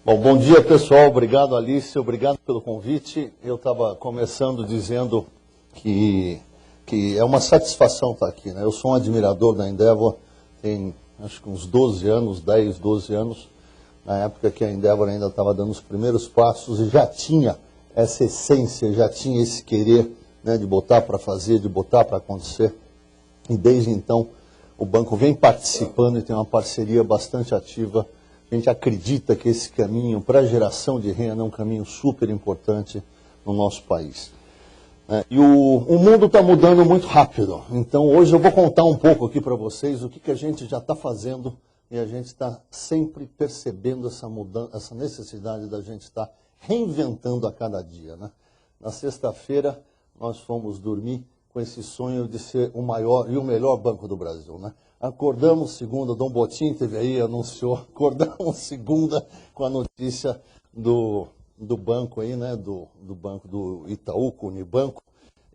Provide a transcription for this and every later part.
Bom dia, pessoal. Obrigado, Alice. Obrigado pelo convite. Eu estava começando dizendo que é uma satisfação estar aqui, né? Eu sou um admirador da Endeavor, tem acho que uns 12 anos, 10, 12 anos, na época que a Endeavor ainda estava dando os primeiros passos e já tinha essa essência, já tinha esse querer, né, de botar para fazer, de botar para acontecer. E desde então o banco vem participando e tem uma parceria bastante ativa. A gente acredita que esse caminho para a geração de renda é um caminho super importante no nosso país. E o mundo está mudando muito rápido. Então hoje eu vou contar um pouco aqui para vocês o que a gente já está fazendo e a gente está sempre percebendo essa mudança, essa necessidade da gente estar reinventando a cada dia, né? Na sexta-feira nós fomos dormir com esse sonho de ser o maior e o melhor banco do Brasil, né? Acordamos segunda, Dom Botim teve aí, anunciou, acordamos segunda com a notícia do banco aí, né, do banco do Itaú, com o Unibanco,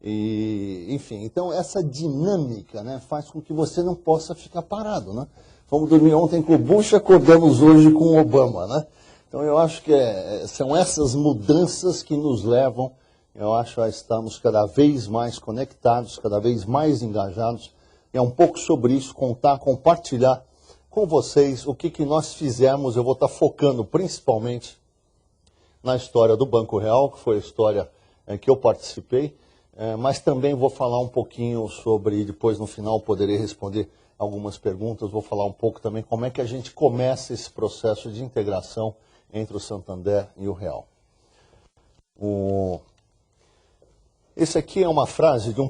e enfim, então essa dinâmica, né, faz com que você não possa ficar parado, né? Fomos dormir ontem com o Bush, acordamos hoje com o Obama, né? Então eu acho que são essas mudanças que nos levam, eu acho, a estarmos cada vez mais conectados, cada vez mais engajados. É um pouco sobre isso, contar, compartilhar com vocês o que nós fizemos. Eu vou estar focando principalmente na história do Banco Real, que foi a história que eu participei, mas também vou falar um pouquinho sobre, depois no final poderei responder algumas perguntas, vou falar um pouco também como é que a gente começa esse processo de integração entre o Santander e o Real. Esse aqui é uma frase de um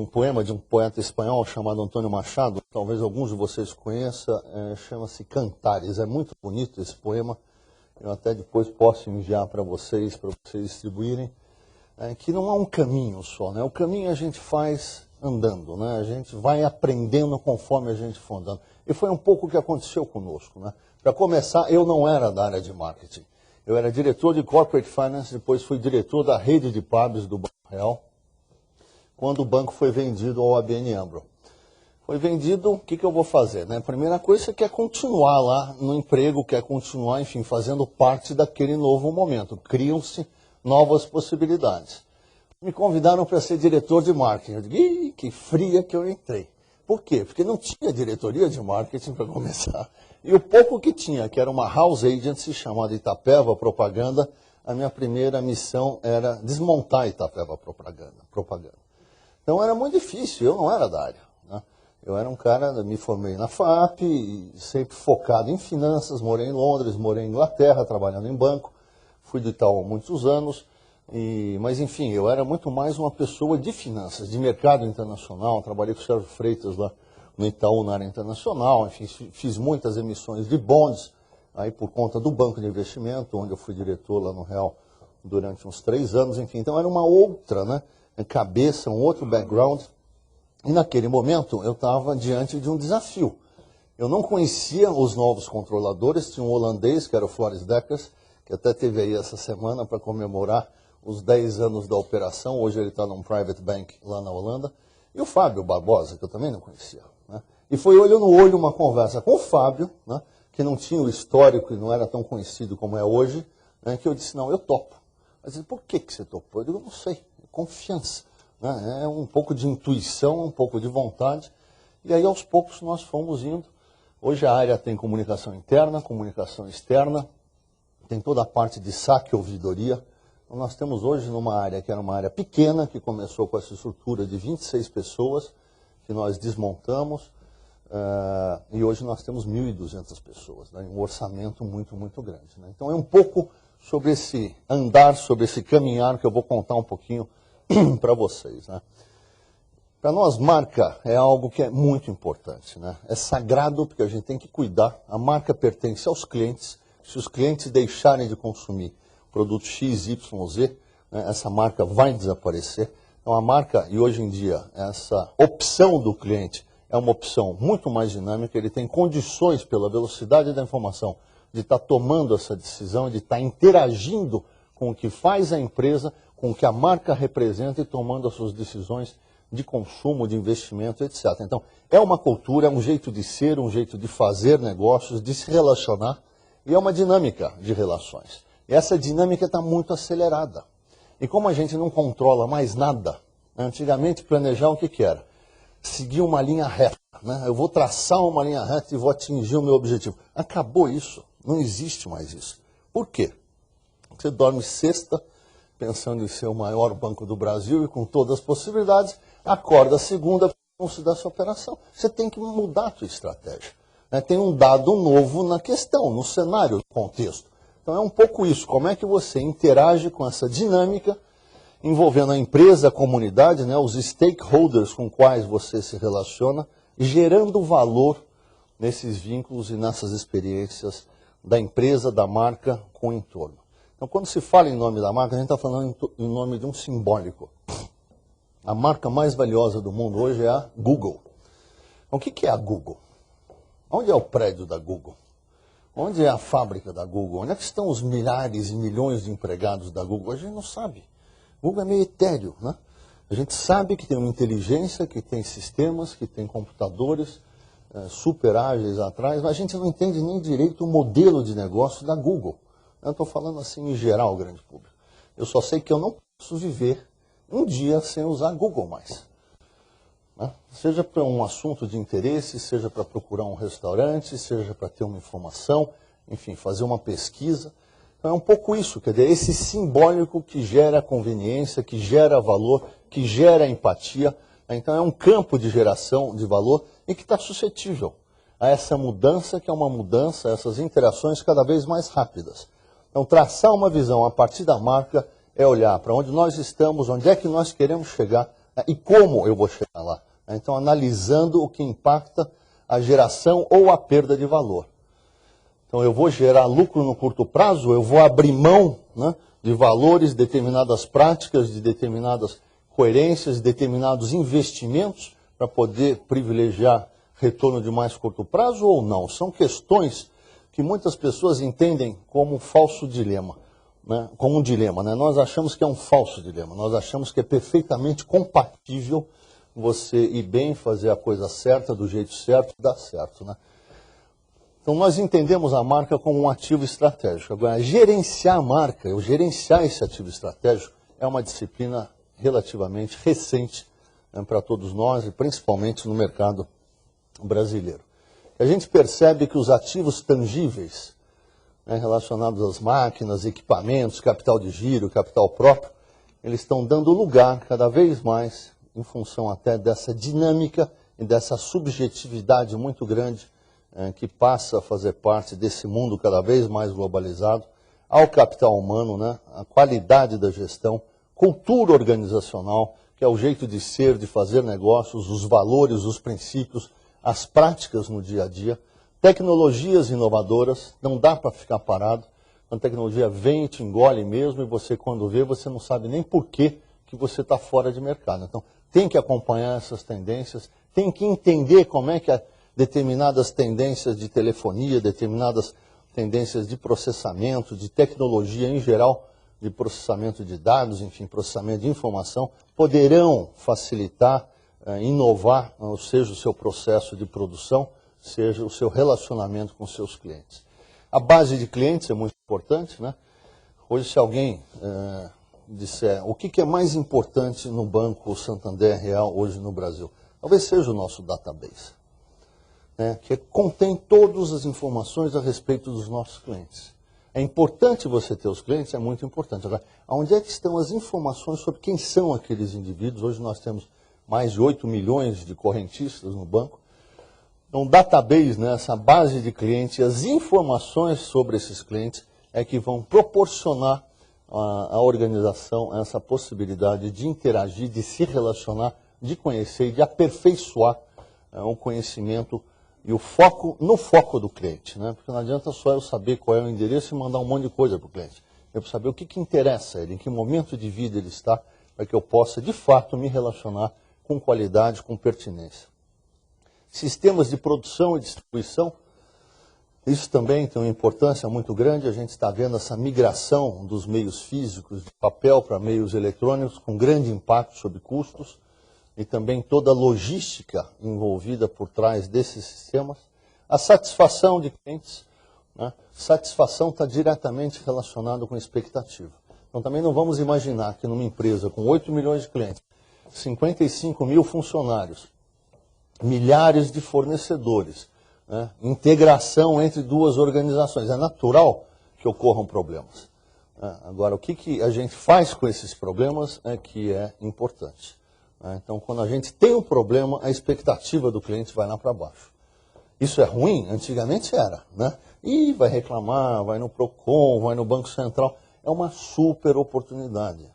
poema de um poeta espanhol chamado Antônio Machado, talvez alguns de vocês conheçam, chama-se Cantares. É muito bonito esse poema, eu até depois posso enviar para vocês distribuírem, que não há um caminho só, né? O caminho a gente faz andando, né? A gente vai aprendendo conforme a gente for andando. E foi um pouco o que aconteceu conosco, né? Para começar, eu não era da área de marketing. Eu era diretor de Corporate Finance, depois fui diretor da rede de pubs do Banco Real, quando o banco foi vendido ao ABN AMRO. Foi vendido, o que eu vou fazer, né? A primeira coisa, você quer continuar lá no emprego, quer continuar, enfim, fazendo parte daquele novo momento. Criam-se novas possibilidades. Me convidaram para ser diretor de marketing. Eu digo, que fria que eu entrei. Por quê? Porque não tinha diretoria de marketing para começar. E o pouco que tinha, que era uma house agency chamada Itapeva Propaganda, a minha primeira missão era desmontar Itapeva Propaganda. Então era muito difícil, eu não era da área, né? Eu era um cara, me formei na FAP, sempre focado em finanças, morei em Londres, morei em Inglaterra, trabalhando em banco, fui do Itaú há muitos anos, mas enfim, eu era muito mais uma pessoa de finanças, de mercado internacional, trabalhei com o Sérgio Freitas lá no Itaú na área internacional, enfim, fiz muitas emissões de bonds, aí por conta do banco de investimento, onde eu fui diretor lá no Real durante uns 3 anos, enfim, então era uma outra, né, cabeça, um outro background, e naquele momento eu estava diante de um desafio. Eu não conhecia os novos controladores, tinha um holandês, que era o Floris Dekkers, que até teve aí essa semana para comemorar os 10 anos da operação, hoje ele está num private bank lá na Holanda, e o Fábio Barbosa, que eu também não conhecia, né? E foi olho no olho uma conversa com o Fábio, né, que não tinha o histórico e não era tão conhecido como é hoje, né, que eu disse, não, eu topo. Mas ele, por que você topou? Eu digo, não sei, confiança, né? É um pouco de intuição, um pouco de vontade, e aí aos poucos nós fomos indo. Hoje a área tem comunicação interna, comunicação externa, tem toda a parte de saque e ouvidoria. Então, nós temos hoje numa área que era uma área pequena, que começou com essa estrutura de 26 pessoas, que nós desmontamos, e hoje nós temos 1.200 pessoas, né? Um orçamento muito, muito grande, né? Então é um pouco sobre esse andar, sobre esse caminhar, que eu vou contar um pouquinho para vocês, né? Para nós, marca é algo que é muito importante, né? É sagrado, porque a gente tem que cuidar. A marca pertence aos clientes. Se os clientes deixarem de consumir produto X, Y, Z, né, essa marca vai desaparecer. Então a marca, e hoje em dia, essa opção do cliente é uma opção muito mais dinâmica, ele tem condições, pela velocidade da informação, de estar tomando essa decisão, de estar interagindo com o que faz a empresa, com o que a marca representa e tomando as suas decisões de consumo, de investimento, etc. Então, é uma cultura, é um jeito de ser, um jeito de fazer negócios, de se relacionar. E é uma dinâmica de relações. E essa dinâmica está muito acelerada. E como a gente não controla mais nada, né? Antigamente planejar o que era? Seguir uma linha reta. Né? Eu vou traçar uma linha reta e vou atingir o meu objetivo. Acabou isso. Não existe mais isso. Por quê? Você dorme sexta, pensando em ser o maior banco do Brasil e com todas as possibilidades, acorda segunda para se dar sua operação. Você tem que mudar a sua estratégia. Né? Tem um dado novo na questão, no cenário, no contexto. Então é um pouco isso, como é que você interage com essa dinâmica, envolvendo a empresa, a comunidade, né, os stakeholders com quais você se relaciona, gerando valor nesses vínculos e nessas experiências da empresa, da marca com o entorno. Então quando se fala em nome da marca, a gente está falando em nome de um simbólico. A marca mais valiosa do mundo hoje é a Google. Então, o que é a Google? Onde é o prédio da Google? Onde é a fábrica da Google? Onde é que estão os milhares e milhões de empregados da Google? A gente não sabe. Google é meio etéreo, né? A gente sabe que tem uma inteligência, que tem sistemas, que tem computadores super ágeis atrás, mas a gente não entende nem direito o modelo de negócio da Google. Eu estou falando assim em geral, grande público. Eu só sei que eu não posso viver um dia sem usar Google mais. Né? Seja para um assunto de interesse, seja para procurar um restaurante, seja para ter uma informação, enfim, fazer uma pesquisa. Então é um pouco isso, quer dizer, esse simbólico que gera conveniência, que gera valor, que gera empatia. Né? Então é um campo de geração de valor e que está suscetível a essa mudança, que é uma mudança, essas interações cada vez mais rápidas. Então traçar uma visão a partir da marca é olhar para onde nós estamos, onde é que nós queremos chegar, né? E como eu vou chegar lá. Então, analisando o que impacta a geração ou a perda de valor. Então, eu vou gerar lucro no curto prazo, eu vou abrir mão, né, de valores, determinadas práticas, de determinadas coerências, de determinados investimentos para poder privilegiar retorno de mais curto prazo ou não. São questões que muitas pessoas entendem como um falso dilema. Né, como um dilema. Né? Nós achamos que é um falso dilema, nós achamos que é perfeitamente compatível você ir bem, fazer a coisa certa, do jeito certo, dar certo. Né? Então nós entendemos a marca como um ativo estratégico. Agora, gerenciar a marca, ou gerenciar esse ativo estratégico, é uma disciplina relativamente recente, né, para todos nós, e principalmente no mercado brasileiro. A gente percebe que os ativos tangíveis, né, relacionados às máquinas, equipamentos, capital de giro, capital próprio, eles estão dando lugar cada vez mais, em função até dessa dinâmica e dessa subjetividade muito grande que passa a fazer parte desse mundo cada vez mais globalizado, ao capital humano, né, a qualidade da gestão, cultura organizacional, que é o jeito de ser, de fazer negócios, os valores, os princípios, as práticas no dia a dia, tecnologias inovadoras, não dá para ficar parado. A tecnologia vem e te engole mesmo, e você, quando vê, você não sabe nem por que você está fora de mercado. Então, tem que acompanhar essas tendências, tem que entender como é que determinadas tendências de telefonia, determinadas tendências de processamento, de tecnologia em geral, de processamento de dados, enfim, processamento de informação, poderão facilitar, inovar, seja o seu processo de produção, seja o seu relacionamento com seus clientes. A base de clientes é muito importante, né? Hoje, se alguém disser o que é mais importante no Banco Santander Real hoje no Brasil, talvez seja o nosso database, né? Que contém todas as informações a respeito dos nossos clientes. É importante você ter os clientes, é muito importante. Agora, onde é que estão as informações sobre quem são aqueles indivíduos? Hoje nós temos mais de 8 milhões de correntistas no banco. Então, database, né, essa base de clientes, as informações sobre esses clientes é que vão proporcionar à organização essa possibilidade de interagir, de se relacionar, de conhecer e de aperfeiçoar o conhecimento e o foco no foco do cliente. Né? Porque não adianta só eu saber qual é o endereço e mandar um monte de coisa para o cliente. Eu preciso saber o que interessa a ele, em que momento de vida ele está, para que eu possa, de fato, me relacionar com qualidade, com pertinência. Sistemas de produção e distribuição, isso também tem uma importância muito grande. A gente está vendo essa migração dos meios físicos de papel para meios eletrônicos, com grande impacto sobre custos, e também toda a logística envolvida por trás desses sistemas. A satisfação de clientes, né? Satisfação está diretamente relacionado com expectativa. Então também não vamos imaginar que numa empresa com 8 milhões de clientes, 55 mil funcionários, milhares de fornecedores, né? Integração entre duas organizações. É natural que ocorram problemas. Agora, o que a gente faz com esses problemas é que é importante. Então, quando a gente tem um problema, a expectativa do cliente vai lá para baixo. Isso é ruim? Antigamente era, né? E vai reclamar, vai no Procon, vai no Banco Central. É uma super oportunidade.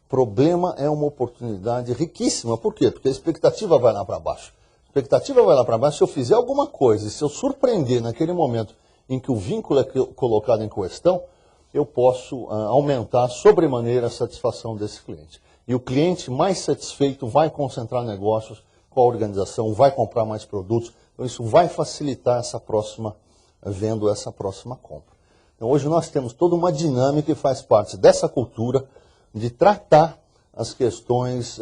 Problema é uma oportunidade riquíssima. Por quê? Porque a expectativa vai lá para baixo. A expectativa vai lá para baixo. Se eu fizer alguma coisa, se eu surpreender naquele momento em que o vínculo é colocado em questão, eu posso aumentar sobremaneira a satisfação desse cliente. E o cliente mais satisfeito vai concentrar negócios com a organização, vai comprar mais produtos. Então isso vai facilitar essa próxima venda, essa próxima compra. Então hoje nós temos toda uma dinâmica que faz parte dessa cultura de tratar as questões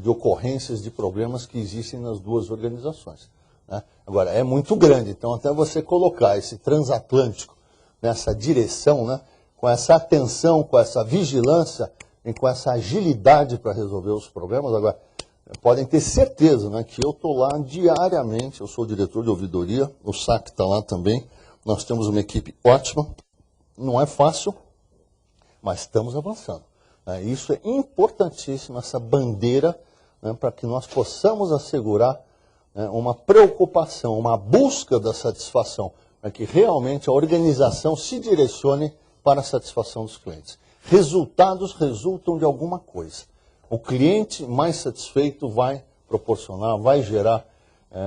de ocorrências de problemas que existem nas duas organizações, né? Agora, é muito grande, então até você colocar esse transatlântico nessa direção, né, com essa atenção, com essa vigilância e com essa agilidade para resolver os problemas. Agora, podem ter certeza, né, que eu estou lá diariamente, eu sou o diretor de ouvidoria, o SAC está lá também, nós temos uma equipe ótima, não é fácil, mas estamos avançando. Isso é importantíssimo, essa bandeira, né, para que nós possamos assegurar uma preocupação, uma busca da satisfação, para que realmente a organização se direcione para a satisfação dos clientes. Resultados resultam de alguma coisa. O cliente mais satisfeito vai proporcionar, vai gerar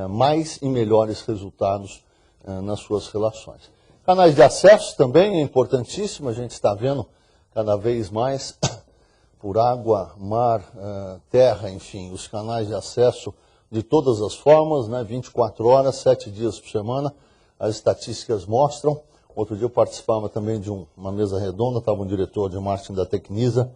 mais e melhores resultados nas suas relações. Canais de acesso também é importantíssimo, a gente está vendo cada vez mais por água, mar, terra, enfim, os canais de acesso de todas as formas, né, 24 horas, 7 dias por semana, as estatísticas mostram. Outro dia eu participava também de uma mesa redonda, estava um diretor de marketing da Tecnisa,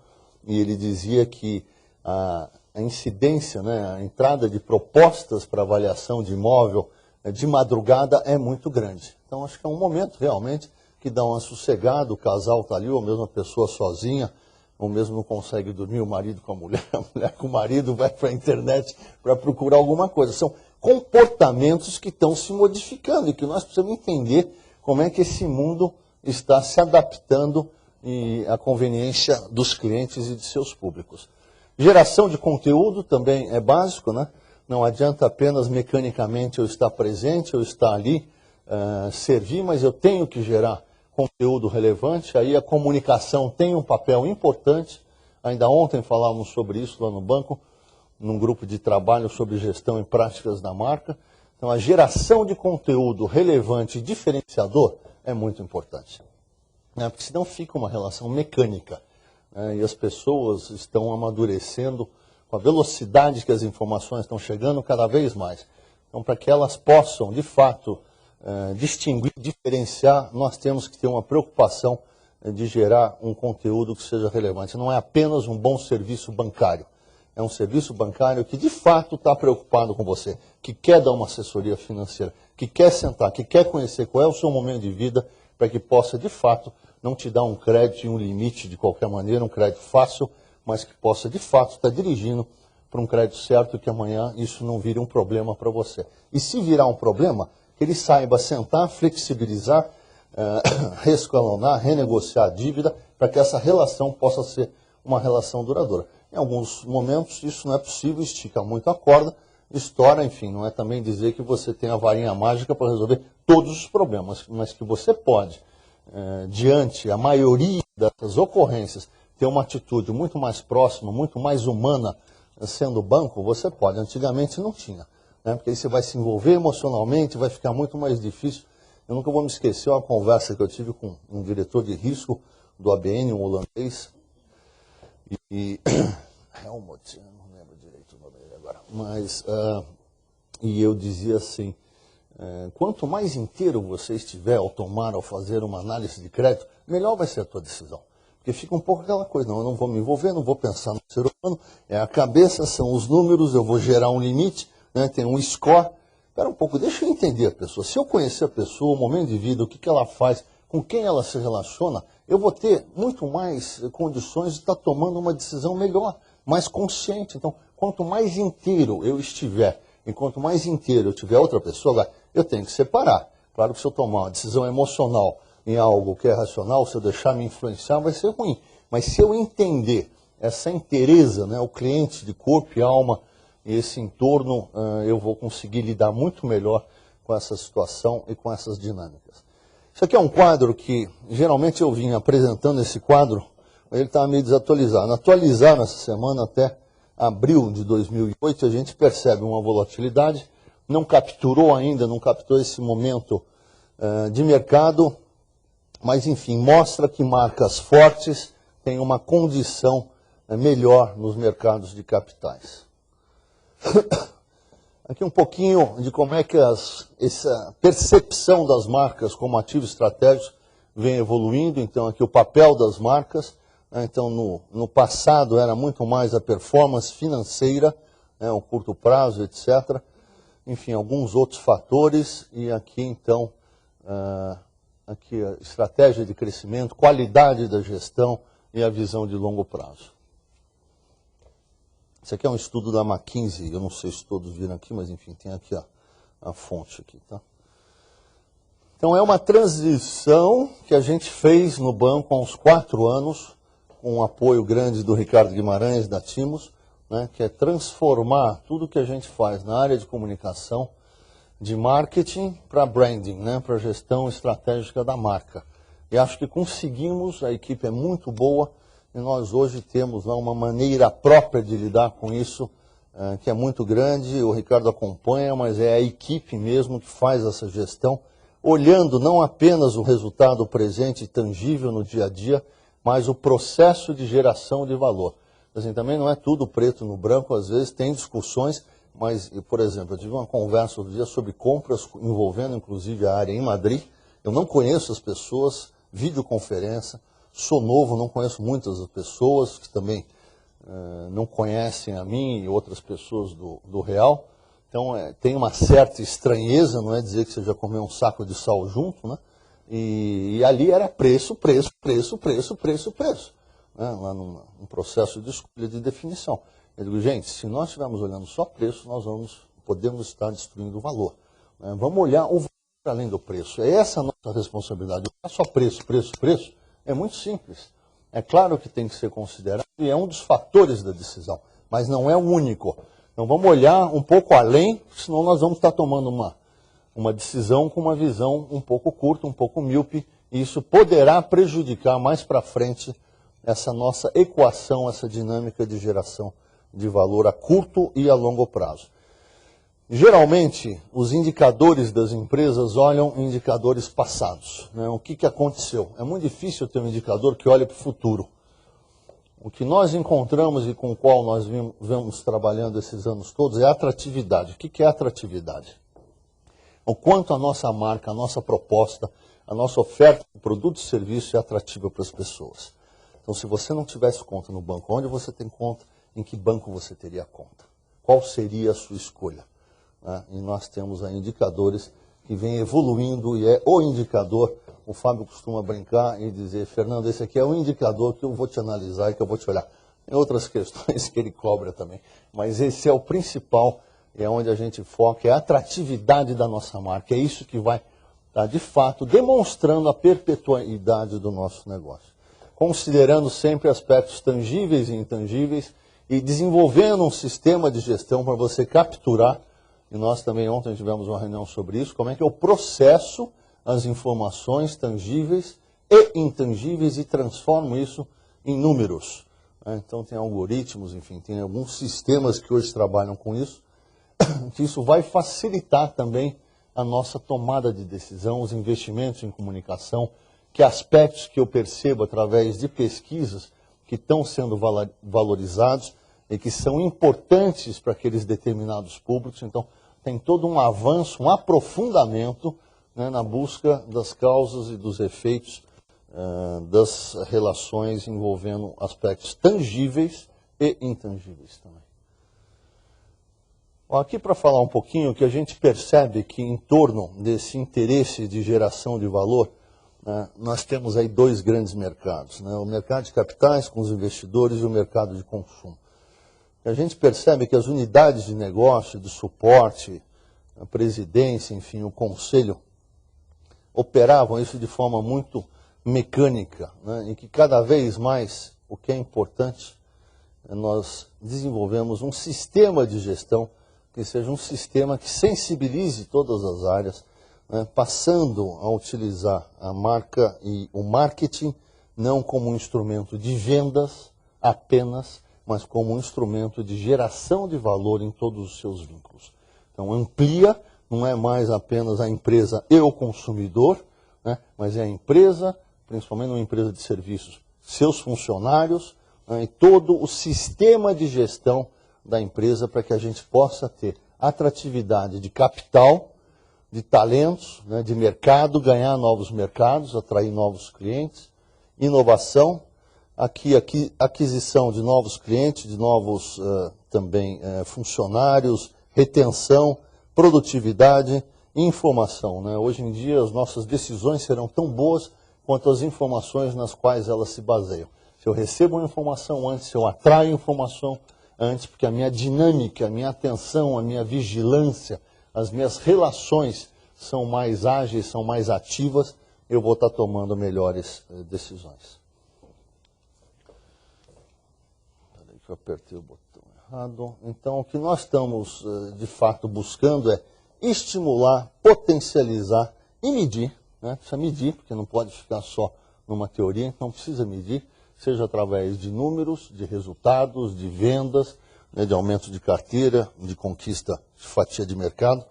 e ele dizia que a incidência, né, a entrada de propostas para avaliação de imóvel de madrugada é muito grande. Então acho que é um momento realmente que dá uma sossegada, o casal está ali, ou mesmo a pessoa sozinha, ou mesmo não consegue dormir, o marido com a mulher com o marido vai para a internet para procurar alguma coisa. São comportamentos que estão se modificando e que nós precisamos entender como é que esse mundo está se adaptando à conveniência dos clientes e de seus públicos. Geração de conteúdo também é básico, né? Não adianta apenas mecanicamente eu estar presente, eu estar ali, servir, mas eu tenho que gerar conteúdo relevante. Aí a comunicação tem um papel importante. Ainda ontem falávamos sobre isso lá no banco, num grupo de trabalho sobre gestão e práticas da marca. Então a geração de conteúdo relevante e diferenciador é muito importante, né? Porque senão fica uma relação mecânica, né? E as pessoas estão amadurecendo com a velocidade que as informações estão chegando cada vez mais. Então, para que elas possam, de fato, distinguir, diferenciar, nós temos que ter uma preocupação de gerar um conteúdo que seja relevante. Não é apenas um bom serviço bancário. É um serviço bancário que, de fato, está preocupado com você, que quer dar uma assessoria financeira, que quer sentar, que quer conhecer qual é o seu momento de vida, para que possa, de fato, não te dar um crédito e um limite de qualquer maneira, um crédito fácil, mas que possa, de fato, estar dirigindo para um crédito certo e que amanhã isso não vire um problema para você. E se virar um problema, que ele saiba sentar, flexibilizar, reescalonar, renegociar a dívida, para que essa relação possa ser uma relação duradoura. Em alguns momentos isso não é possível, estica muito a corda, estoura, enfim, não é também dizer que você tem a varinha mágica para resolver todos os problemas, mas que você pode, diante a maioria dessas ocorrências, ter uma atitude muito mais próxima, muito mais humana, sendo banco, você pode. Antigamente não tinha, né? Porque aí você vai se envolver emocionalmente, vai ficar muito mais difícil. Eu nunca vou me esquecer uma conversa que eu tive com um diretor de risco do ABN, um holandês, e Helmut, eu não lembro direito o nome dele agora, mas e eu dizia assim, quanto mais inteiro você estiver ao tomar, ao fazer uma análise de crédito, melhor vai ser a tua decisão. Porque fica um pouco aquela coisa, não, eu não vou me envolver, não vou pensar no ser humano, é a cabeça, são os números, eu vou gerar um limite, né, tem um score, espera um pouco, deixa eu entender a pessoa. Se eu conhecer a pessoa, o momento de vida, o que ela faz, com quem ela se relaciona, eu vou ter muito mais condições de estar tomando uma decisão melhor, mais consciente. Então, quanto mais inteiro eu estiver, e quanto mais inteiro eu tiver outra pessoa, eu tenho que separar. Claro que se eu tomar uma decisão emocional em algo que é racional, se eu deixar me influenciar, vai ser ruim. Mas se eu entender essa inteireza, né, o cliente de corpo e alma, e esse entorno, eu vou conseguir lidar muito melhor com essa situação e com essas dinâmicas. Isso aqui é um quadro que, geralmente eu vim apresentando esse quadro, ele estava meio desatualizado. Atualizaram essa semana até abril de 2008, a gente percebe uma volatilidade, não capturou ainda, não capturou esse momento de mercado, mas enfim, mostra que marcas fortes têm uma condição melhor nos mercados de capitais. Aqui um pouquinho de como é que essa percepção das marcas como ativos estratégicos vem evoluindo. Então aqui o papel das marcas. Então no passado era muito mais a performance financeira, o curto prazo, etc. Enfim, alguns outros fatores. E aqui então, aqui a estratégia de crescimento, qualidade da gestão e a visão de longo prazo. Esse aqui é um estudo da McKinsey, eu não sei se todos viram aqui, mas enfim, tem aqui a fonte aqui, tá? Então é uma transição que a gente fez no banco há uns 4 anos, com um apoio grande do Ricardo Guimarães, da Timos, né, que é transformar tudo que a gente faz na área de comunicação, de marketing para branding, né, para gestão estratégica da marca. E acho que conseguimos, a equipe é muito boa, e nós hoje temos lá uma maneira própria de lidar com isso, que é muito grande. O Ricardo acompanha, mas é a equipe mesmo que faz essa gestão, olhando não apenas o resultado presente e tangível no dia a dia, mas o processo de geração de valor. Assim, também não é tudo preto no branco, às vezes tem discussões, mas, por exemplo, eu tive uma conversa outro dia sobre compras, envolvendo inclusive a área em Madrid. Eu não conheço as pessoas, videoconferência. Sou novo, não conheço muitas das pessoas que também não conhecem a mim e outras pessoas do Real. Então tem uma certa estranheza, não é dizer que você já comeu um saco de sal junto, né? E ali era preço, preço, preço, preço, preço, preço. Né? Lá num processo de escolha de definição. Eu digo, gente, se nós estivermos olhando só preço, nós podemos estar destruindo o valor. Né? Vamos olhar o valor além do preço. É essa a nossa responsabilidade. Não é só preço, preço, preço. É muito simples. É claro que tem que ser considerado e é um dos fatores da decisão, mas não é o único. Então vamos olhar um pouco além, senão nós vamos estar tomando uma decisão com uma visão um pouco curta, um pouco míope, e isso poderá prejudicar mais para frente essa nossa equação, essa dinâmica de geração de valor a curto e a longo prazo. Geralmente, os indicadores das empresas olham indicadores passados. Né? O que aconteceu? É muito difícil ter um indicador que olhe para o futuro. O que nós encontramos e com o qual nós vamos trabalhando esses anos todos é a atratividade. O que é atratividade? O quanto a nossa marca, a nossa proposta, a nossa oferta de produto e serviço é atrativa para as pessoas. Então, se você não tivesse conta no banco, onde você tem conta, em que banco você teria conta? Qual seria a sua escolha? E nós temos aí indicadores que vêm evoluindo e é o indicador. O Fábio costuma brincar e dizer, Fernando, esse aqui é o indicador que eu vou te analisar e que eu vou te olhar. Tem outras questões que ele cobra também, mas esse é o principal, é onde a gente foca, é a atratividade da nossa marca. É isso que vai estar, de fato, demonstrando a perpetuidade do nosso negócio. Considerando sempre aspectos tangíveis e intangíveis e desenvolvendo um sistema de gestão para você capturar. E nós também ontem tivemos uma reunião sobre isso, como é que eu processo as informações tangíveis e intangíveis e transformo isso em números. Então tem algoritmos, enfim, tem alguns sistemas que hoje trabalham com isso, que isso vai facilitar também a nossa tomada de decisão, os investimentos em comunicação, que aspectos que eu percebo através de pesquisas que estão sendo valorizados, e que são importantes para aqueles determinados públicos. Então, tem todo um avanço, um aprofundamento, né, na busca das causas e dos efeitos das relações envolvendo aspectos tangíveis e intangíveis também. Aqui para falar um pouquinho que a gente percebe que em torno desse interesse de geração de valor, né, nós temos aí dois grandes mercados, né, o mercado de capitais com os investidores e o mercado de consumo. A gente percebe que as unidades de negócio, de suporte, a presidência, enfim, o conselho, operavam isso de forma muito mecânica, né, e que cada vez mais, o que é importante, nós desenvolvemos um sistema de gestão que seja um sistema que sensibilize todas as áreas, né, passando a utilizar a marca e o marketing não como um instrumento de vendas apenas, mas como um instrumento de geração de valor em todos os seus vínculos. Então amplia, não é mais apenas a empresa e o consumidor, né, mas é a empresa, principalmente uma empresa de serviços, seus funcionários, né, e todo o sistema de gestão da empresa para que a gente possa ter atratividade de capital, de talentos, né, de mercado, ganhar novos mercados, atrair novos clientes, inovação, aquisição de novos clientes, de novos também funcionários, retenção, produtividade e informação, né? Hoje em dia as nossas decisões serão tão boas quanto as informações nas quais elas se baseiam. Se eu recebo uma informação antes, se eu atraio informação antes, porque a minha dinâmica, a minha atenção, a minha vigilância, as minhas relações são mais ágeis, são mais ativas, eu vou estar tomando melhores decisões. Peraí que eu apertei o botão errado. Então, o que nós estamos, de fato, buscando é estimular, potencializar e medir, né? Precisa medir, porque não pode ficar só numa teoria, então precisa medir, seja através de números, de resultados, de vendas, né, de aumento de carteira, de conquista de fatia de mercado,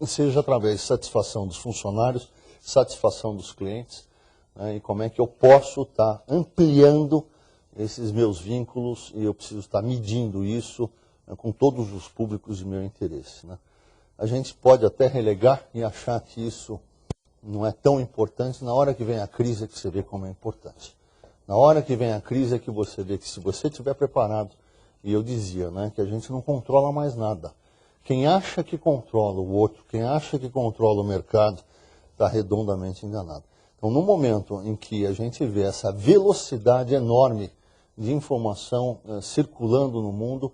seja através de satisfação dos funcionários, satisfação dos clientes, né, e como é que eu posso estar ampliando esses meus vínculos e eu preciso estar medindo isso, né, com todos os públicos de meu interesse, né. A gente pode até relegar e achar que isso não é tão importante, na hora que vem a crise é que você vê como é importante. Na hora que vem a crise é que você vê que se você estiver preparado, e eu dizia, né, que a gente não controla mais nada. Quem acha que controla o outro, quem acha que controla o mercado, está redondamente enganado. Então, no momento em que a gente vê essa velocidade enorme de informação circulando no mundo,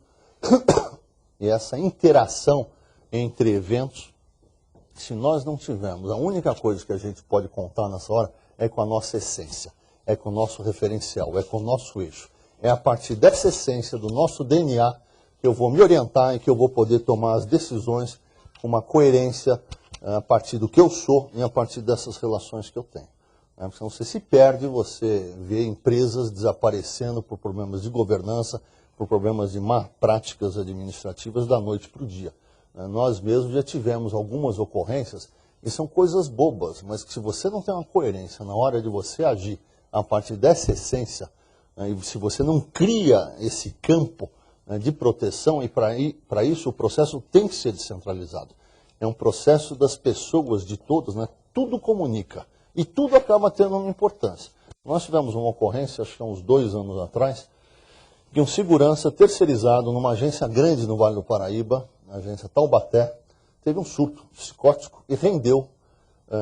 e essa interação entre eventos, se nós não tivermos, a única coisa que a gente pode contar nessa hora é com a nossa essência. É com o nosso referencial, é com o nosso eixo. É a partir dessa essência do nosso DNA que eu vou me orientar e que eu vou poder tomar as decisões com uma coerência a partir do que eu sou e a partir dessas relações que eu tenho. Porque senão você se perde, você vê empresas desaparecendo por problemas de governança, por problemas de má práticas administrativas da noite para o dia. Nós mesmos já tivemos algumas ocorrências e são coisas bobas, mas que se você não tem uma coerência na hora de você agir a partir dessa essência, né, e se você não cria esse campo, né, de proteção, e para isso o processo tem que ser descentralizado. É um processo das pessoas, de todos, né, tudo comunica e tudo acaba tendo uma importância. Nós tivemos uma ocorrência, acho que há uns 2 anos atrás, de um segurança terceirizado numa agência grande no Vale do Paraíba, a agência Taubaté, teve um surto psicótico e rendeu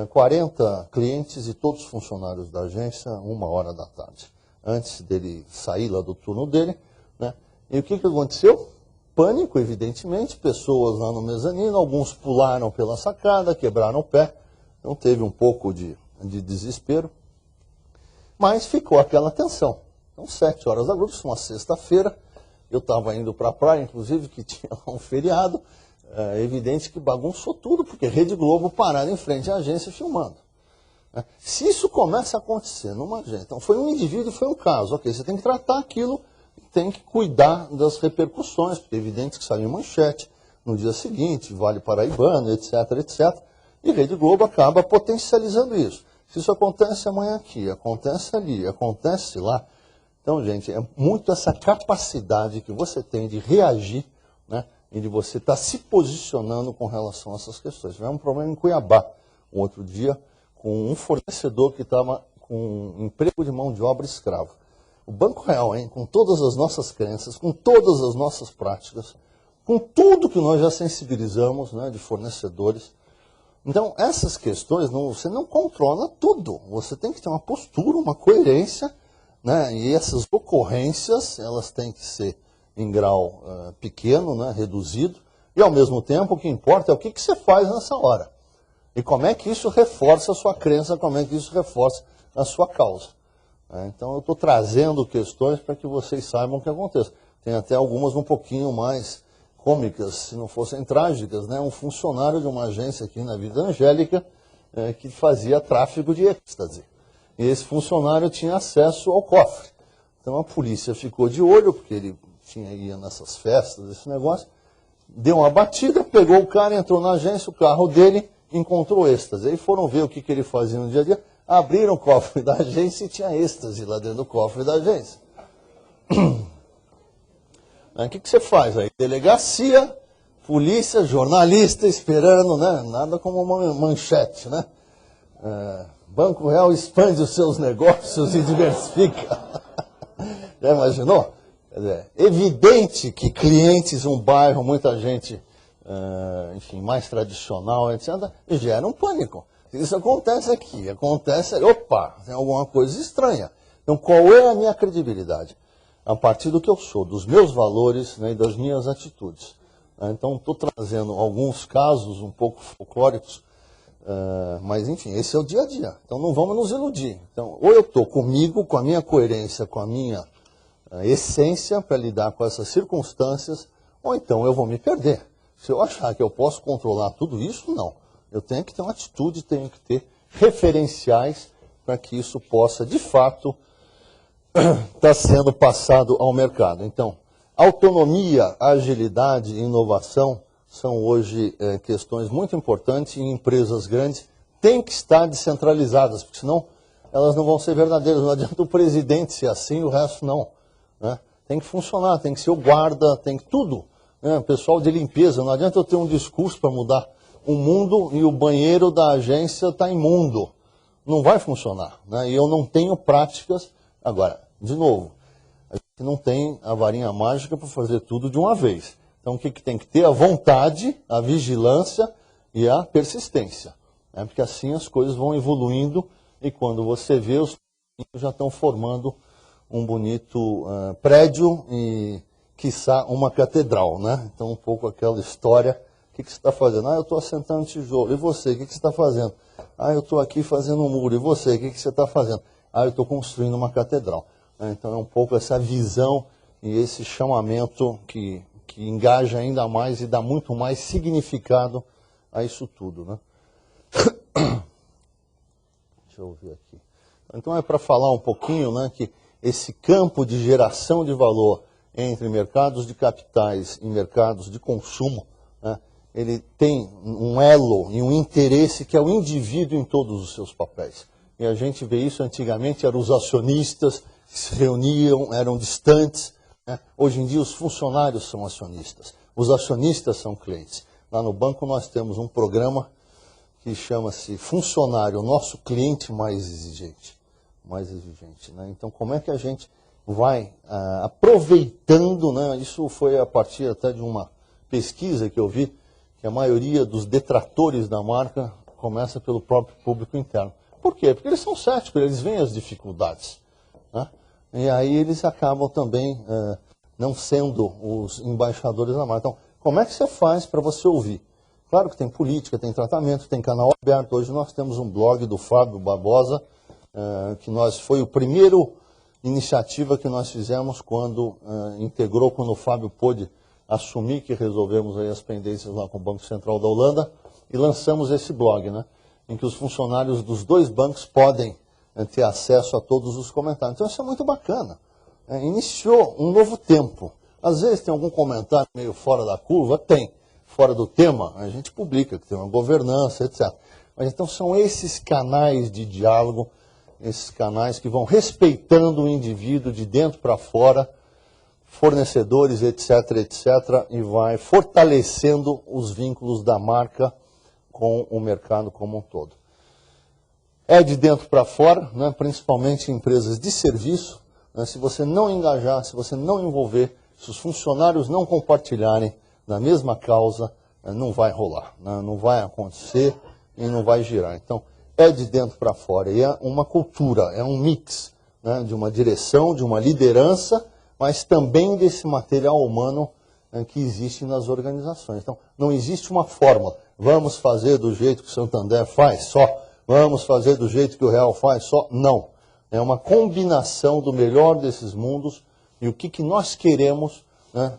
40 clientes e todos os funcionários da agência, 1h da tarde, antes dele sair lá do turno dele, né? E o que aconteceu? Pânico, evidentemente, pessoas lá no mezanino, alguns pularam pela sacada, quebraram o pé, então teve um pouco de desespero, mas ficou aquela tensão. Então, 7h da noite, uma sexta-feira, eu estava indo para a praia, inclusive, que tinha um feriado. É evidente que bagunçou tudo, porque Rede Globo parada em frente à agência filmando. Se isso começa a acontecer numa agência, então foi um indivíduo, foi um caso, ok, você tem que tratar aquilo, tem que cuidar das repercussões, porque é evidente que saiu manchete no dia seguinte, Vale Paraibano, etc, etc, e Rede Globo acaba potencializando isso. Se isso acontece amanhã aqui, acontece ali, acontece lá, então, gente, é muito essa capacidade que você tem de reagir, né, e de você estar se posicionando com relação a essas questões. Tivemos um problema em Cuiabá, um outro dia, com um fornecedor que estava com um emprego de mão de obra escravo. O Banco Real, hein, com todas as nossas crenças, com todas as nossas práticas, com tudo que nós já sensibilizamos, né, de fornecedores. Então, essas questões, você não controla tudo. Você tem que ter uma postura, uma coerência, né, e essas ocorrências, elas têm que ser em grau pequeno, né, reduzido, e ao mesmo tempo o que importa é o que você faz nessa hora. E como é que isso reforça a sua crença, como é que isso reforça a sua causa. Então eu estou trazendo questões para que vocês saibam o que acontece. Tem até algumas um pouquinho mais cômicas, se não fossem trágicas, né? Um funcionário de uma agência aqui na Vida Angélica que fazia tráfico de êxtase. E esse funcionário tinha acesso ao cofre. Então a polícia ficou de olho, porque ele ia nessas festas, esse negócio, deu uma batida, pegou o cara, entrou na agência, o carro dele encontrou êxtase. Aí foram ver o que ele fazia no dia a dia, abriram o cofre da agência e tinha êxtase lá dentro do cofre da agência. O que você faz aí? Delegacia, polícia, jornalista esperando, né? Nada como uma manchete, né? Banco Real expande os seus negócios e diversifica. Já imaginou? Quer dizer, evidente que clientes, um bairro, muita gente, enfim, mais tradicional, etc., gera um pânico. Isso acontece aqui, opa, tem alguma coisa estranha. Então, qual é a minha credibilidade? A partir do que eu sou, dos meus valores, né, e das minhas atitudes. Então, estou trazendo alguns casos um pouco folclóricos, mas, enfim, esse é o dia a dia. Então, não vamos nos iludir. Então, ou eu estou comigo, com a minha coerência, com a minha essência para lidar com essas circunstâncias, ou então eu vou me perder. Se eu achar que eu posso controlar tudo isso, não. Eu tenho que ter uma atitude, tenho que ter referenciais para que isso possa, de fato, estar sendo passado ao mercado. Então, autonomia, agilidade e inovação são hoje questões muito importantes e empresas grandes têm que estar descentralizadas, porque senão elas não vão ser verdadeiras. Não adianta o presidente ser assim e o resto não. Né? Tem que funcionar, tem que ser o guarda, tem que tudo. Né? Pessoal de limpeza, não adianta eu ter um discurso para mudar o mundo e o banheiro da agência está imundo. Não vai funcionar. Né? E eu não tenho práticas. Agora, de novo, a gente não tem a varinha mágica para fazer tudo de uma vez. Então o que tem que ter? A vontade, a vigilância e a persistência. Né? Porque assim as coisas vão evoluindo e quando você vê, os já estão formando um bonito prédio e, quiçá, uma catedral. Né? Então um pouco aquela história. O que você está fazendo? Eu estou assentando tijolo. E você, o que você está fazendo? Eu estou aqui fazendo um muro. E você, o que você está fazendo? Eu estou construindo uma catedral. Então é um pouco essa visão e esse chamamento que engaja ainda mais e dá muito mais significado a isso tudo. Né? Deixa eu ver aqui. Então é para falar um pouquinho, né, que esse campo de geração de valor entre mercados de capitais e mercados de consumo, né, ele tem um elo e um interesse que é o indivíduo em todos os seus papéis. E a gente vê isso antigamente, eram os acionistas que se reuniam, eram distantes. Né? Hoje em dia os funcionários são acionistas, os acionistas são clientes. Lá no banco nós temos um programa que chama-se Funcionário, nosso cliente mais exigente. Né? Então como é que a gente vai aproveitando, né? Isso foi a partir até de uma pesquisa que eu vi, que a maioria dos detratores da marca começa pelo próprio público interno. Por quê? Porque eles são céticos, eles veem as dificuldades. Né? E aí eles acabam também não sendo os embaixadores da marca. Então, como é que você faz para você ouvir? Claro que tem política, tem tratamento, tem canal aberto. Hoje nós temos um blog do Fábio Barbosa, que foi o primeiro iniciativa que nós fizemos quando o Fábio pôde assumir que resolvemos aí as pendências lá com o Banco Central da Holanda e lançamos esse blog, né, em que os funcionários dos dois bancos podem ter acesso a todos os comentários. Então isso é muito bacana. Iniciou um novo tempo. Às vezes tem algum comentário meio fora da curva, tem. Fora do tema, a gente publica, que tem uma governança, etc. Mas então são esses canais de diálogo, esses canais que vão respeitando o indivíduo de dentro para fora, fornecedores, etc., e vai fortalecendo os vínculos da marca com o mercado como um todo. É de dentro para fora, né, principalmente em empresas de serviço. Né, se você não engajar, se você não envolver, se os funcionários não compartilharem, na mesma causa, não vai rolar, né? Não vai acontecer e não vai girar. Então, é de dentro para fora, e é uma cultura, é um mix, né, de uma direção, de uma liderança, mas também desse material humano que existe nas organizações. Então, não existe uma fórmula, vamos fazer do jeito que o Santander faz só, vamos fazer do jeito que o Real faz só, não. É uma combinação do melhor desses mundos e o que nós queremos, né,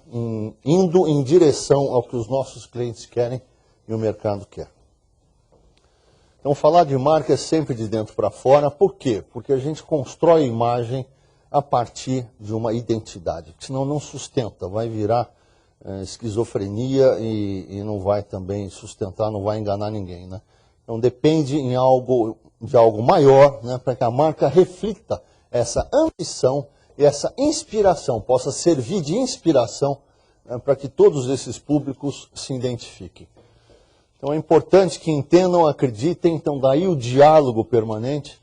indo em direção ao que os nossos clientes querem e o mercado quer. Então, falar de marca é sempre de dentro para fora. Por quê? Porque a gente constrói imagem a partir de uma identidade, senão não sustenta, vai virar esquizofrenia e não vai também sustentar, não vai enganar ninguém, né? Então, depende de algo maior, né, para que a marca reflita essa ambição e essa inspiração, possa servir de inspiração, né, para que todos esses públicos se identifiquem. Então é importante que entendam, acreditem, então daí o diálogo permanente.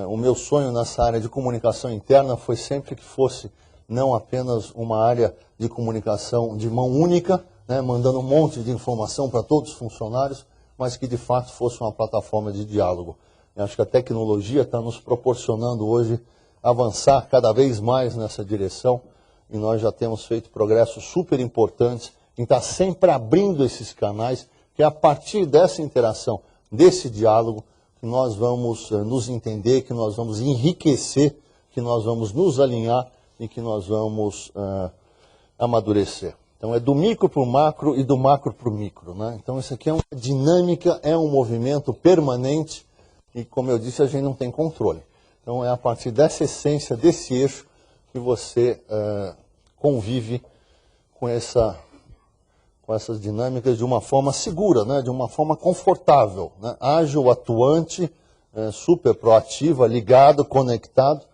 O meu sonho nessa área de comunicação interna foi sempre que fosse não apenas uma área de comunicação de mão única, né, mandando um monte de informação para todos os funcionários, mas que de fato fosse uma plataforma de diálogo. Eu acho que a tecnologia está nos proporcionando hoje avançar cada vez mais nessa direção, e nós já temos feito progressos super importantes em estar sempre abrindo esses canais, que é a partir dessa interação, desse diálogo, que nós vamos nos entender, que nós vamos enriquecer, que nós vamos nos alinhar e que nós vamos amadurecer. Então é do micro para o macro e do macro para o micro, né? Então isso aqui é uma dinâmica, é um movimento permanente e, como eu disse, a gente não tem controle. Então é a partir dessa essência, desse eixo, que você convive com essas dinâmicas de uma forma segura, né? De uma forma confortável, né? Ágil, atuante, super proativa, ligado, conectado.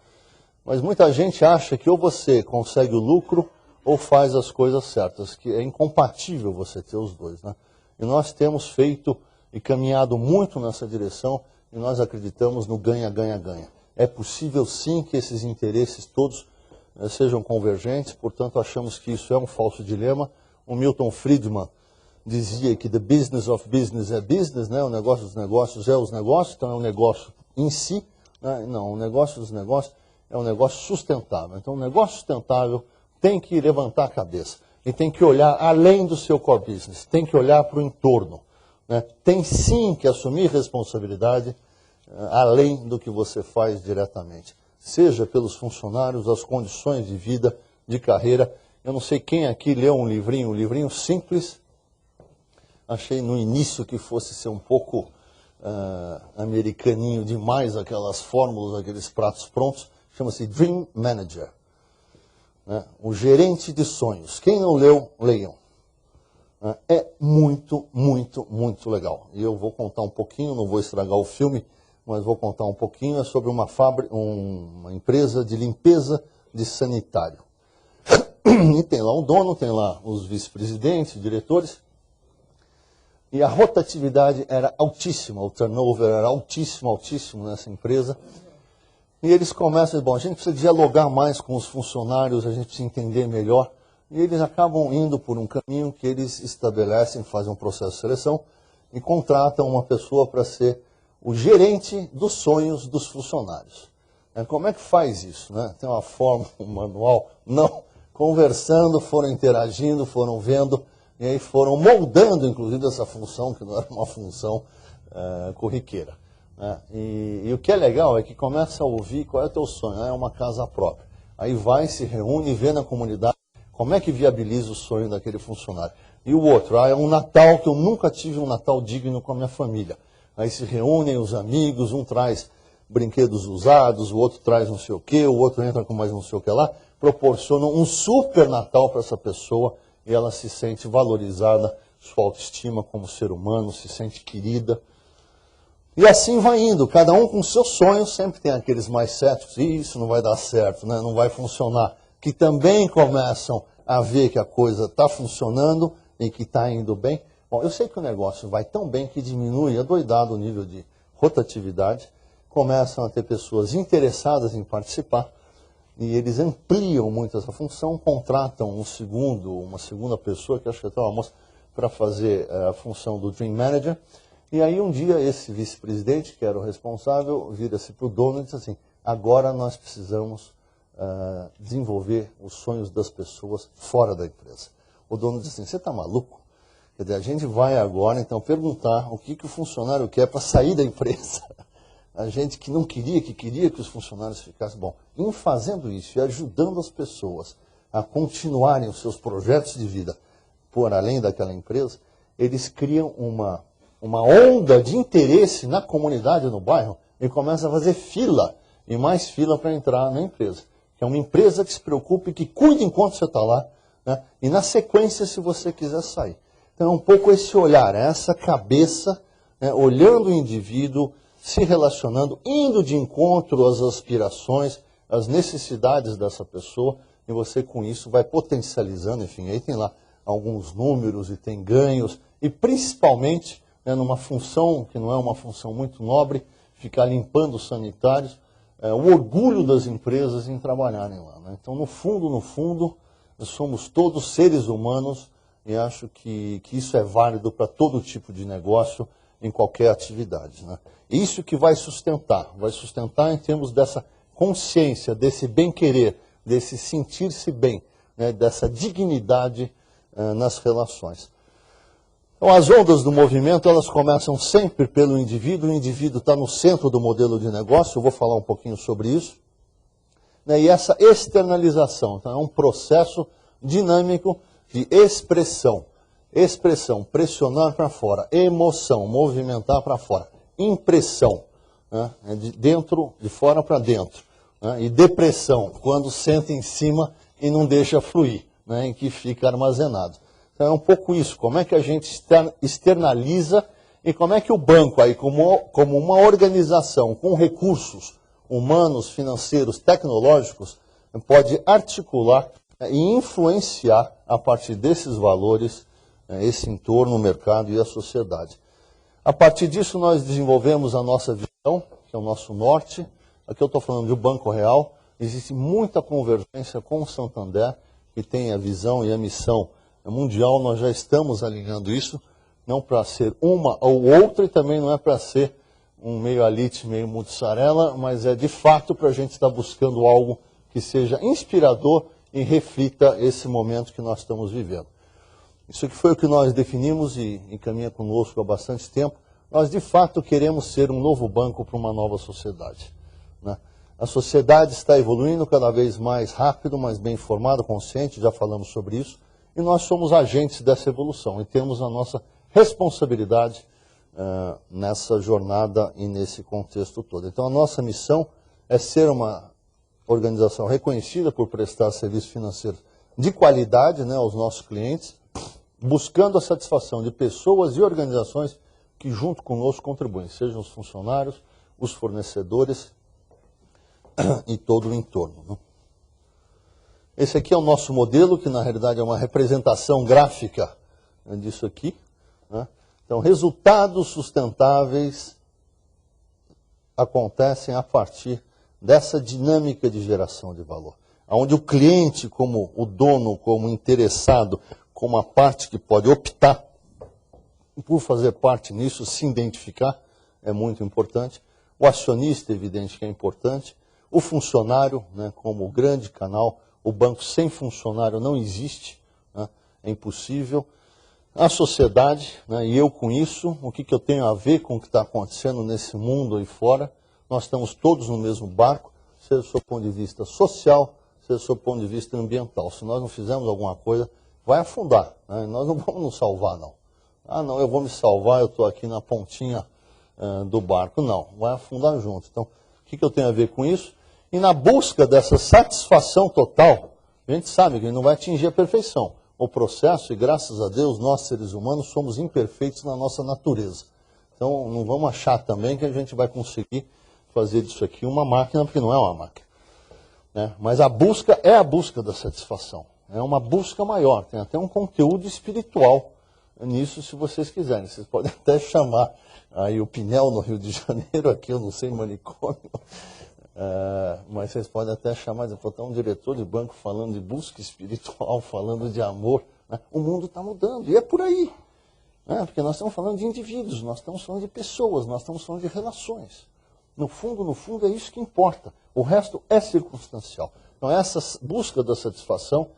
Mas muita gente acha que ou você consegue o lucro ou faz as coisas certas, que é incompatível você ter os dois, né? E nós temos feito e caminhado muito nessa direção e nós acreditamos no ganha-ganha-ganha. É possível sim que esses interesses todos sejam convergentes, portanto achamos que isso é um falso dilema. O Milton Friedman dizia que the business of business é business, né? O negócio dos negócios é os negócios, então é um negócio em si, né? Não, o negócio dos negócios é um negócio sustentável. Então o negócio sustentável tem que levantar a cabeça e tem que olhar além do seu core business, tem que olhar para o entorno, né? Tem sim que assumir responsabilidade além do que você faz diretamente, seja pelos funcionários, as condições de vida, de carreira. Eu não sei quem aqui leu um livrinho simples, achei no início que fosse ser um pouco americaninho demais, aquelas fórmulas, aqueles pratos prontos, chama-se Dream Manager, né? O gerente de sonhos. Quem não leu, leiam. É muito, muito, muito legal. E eu vou contar um pouquinho, não vou estragar o filme, mas vou contar um pouquinho, é sobre uma empresa de limpeza de sanitário. E tem lá um dono, tem lá os vice-presidentes, diretores, e a rotatividade era altíssima, o turnover era altíssimo, altíssimo nessa empresa. E eles começam, bom, a gente precisa dialogar mais com os funcionários, a gente precisa entender melhor. E eles acabam indo por um caminho que eles estabelecem, fazem um processo de seleção e contratam uma pessoa para ser o gerente dos sonhos dos funcionários. Como é que faz isso, né? Tem uma forma, um manual? Não. Conversando, foram interagindo, foram vendo, e aí foram moldando, inclusive, essa função, que não era uma função corriqueira, né? E o que é legal é que começa a ouvir qual é o teu sonho, é uma casa própria. Aí vai, se reúne, vê na comunidade como é que viabiliza o sonho daquele funcionário. E o outro, é um Natal que eu nunca tive um Natal digno com a minha família. Aí se reúnem os amigos, um traz brinquedos usados, o outro traz não sei o quê, o outro entra com mais não sei o que lá, proporcionam um super Natal para essa pessoa e ela se sente valorizada, sua autoestima como ser humano, se sente querida. E assim vai indo, cada um com seus sonhos, sempre tem aqueles mais céticos, isso não vai dar certo, né? Não vai funcionar, que também começam a ver que a coisa está funcionando e que está indo bem. Bom, eu sei que o negócio vai tão bem que diminui adoidado o nível de rotatividade, começam a ter pessoas interessadas em participar, e eles ampliam muito essa função, contratam uma segunda pessoa, que acho que até uma moça, para fazer a função do Dream Manager. E aí um dia esse vice-presidente, que era o responsável, vira-se para o dono e diz assim, agora nós precisamos desenvolver os sonhos das pessoas fora da empresa. O dono diz assim, você está maluco? Quer dizer, a gente vai agora então perguntar o que o funcionário quer para sair da empresa. A gente que não queria, que queria que os funcionários ficassem. Bom, em fazendo isso e ajudando as pessoas a continuarem os seus projetos de vida por além daquela empresa, eles criam uma onda de interesse na comunidade, no bairro, e começam a fazer fila, e mais fila para entrar na empresa. Que é uma empresa que se preocupe, que cuide enquanto você está lá, né? E na sequência, se você quiser sair. Então é um pouco esse olhar, essa cabeça, né, olhando o indivíduo, se relacionando, indo de encontro às aspirações, às necessidades dessa pessoa, e você com isso vai potencializando, enfim, aí tem lá alguns números e tem ganhos, e principalmente, né, numa função que não é uma função muito nobre, ficar limpando os sanitários, o orgulho das empresas em trabalharem lá. Né? Então, no fundo, somos todos seres humanos, e acho que isso é válido para todo tipo de negócio, em qualquer atividade. Né? Isso que vai sustentar em termos dessa consciência, desse bem-querer, desse sentir-se bem, né? Dessa dignidade nas relações. Então, as ondas do movimento, elas começam sempre pelo indivíduo, o indivíduo está no centro do modelo de negócio, eu vou falar um pouquinho sobre isso. Né? E essa externalização, então, é um processo dinâmico de expressão. Expressão, pressionar para fora. Emoção, movimentar para fora. Impressão, né? É de fora para dentro. Né? E depressão, quando senta em cima e não deixa fluir, né? Em que fica armazenado. Então é um pouco isso, como é que a gente externaliza e como é que o banco, aí, como uma organização com recursos humanos, financeiros, tecnológicos, pode articular e influenciar a partir desses valores esse entorno, o mercado e a sociedade. A partir disso, nós desenvolvemos a nossa visão, que é o nosso norte. Aqui eu estou falando do Banco Real. Existe muita convergência com o Santander, que tem a visão e a missão mundial. Nós já estamos alinhando isso, não para ser uma ou outra, e também não é para ser um meio elite, meio mussarela, mas é de fato para a gente estar buscando algo que seja inspirador e reflita esse momento que nós estamos vivendo. Isso aqui foi o que nós definimos e caminha conosco há bastante tempo. Nós, de fato, queremos ser um novo banco para uma nova sociedade. Né? A sociedade está evoluindo cada vez mais rápido, mais bem informada, consciente, já falamos sobre isso, e nós somos agentes dessa evolução e temos a nossa responsabilidade nessa jornada e nesse contexto todo. Então, a nossa missão é ser uma organização reconhecida por prestar serviços financeiros de qualidade, né, aos nossos clientes, buscando a satisfação de pessoas e organizações que junto conosco contribuem, sejam os funcionários, os fornecedores e todo o entorno. Né? Esse aqui é o nosso modelo, que na realidade é uma representação gráfica disso aqui. Né? Então, resultados sustentáveis acontecem a partir dessa dinâmica de geração de valor, onde o cliente, como o dono, como interessado, como a parte que pode optar por fazer parte nisso, se identificar, é muito importante. O acionista, evidente que é importante. O funcionário, né, como o grande canal. O banco sem funcionário não existe, né, é impossível. A sociedade, né, e eu com isso, o que eu tenho a ver com o que está acontecendo nesse mundo aí fora? Nós estamos todos no mesmo barco, seja do seu ponto de vista social, seja do seu ponto de vista ambiental. Se nós não fizermos alguma coisa, vai afundar, né? Nós não vamos nos salvar, não. Ah, não, eu vou me salvar, eu estou aqui na pontinha do barco. Não, vai afundar junto. Então, o que eu tenho a ver com isso? E na busca dessa satisfação total, a gente sabe que a gente não vai atingir a perfeição. O processo, e graças a Deus, nós seres humanos somos imperfeitos na nossa natureza. Então, não vamos achar também que a gente vai conseguir fazer disso aqui uma máquina, porque não é uma máquina. Né? Mas a busca é a busca da satisfação. É uma busca maior, tem até um conteúdo espiritual nisso, se vocês quiserem. Vocês podem até chamar aí o Pinel no Rio de Janeiro, aqui eu não sei, manicômio, Mas vocês podem até chamar de um diretor de banco falando de busca espiritual, falando de amor. Né? O mundo está mudando, e é por aí. Né? Porque nós estamos falando de indivíduos, nós estamos falando de pessoas, nós estamos falando de relações. No fundo, é isso que importa. O resto é circunstancial. Então, essa busca da satisfação,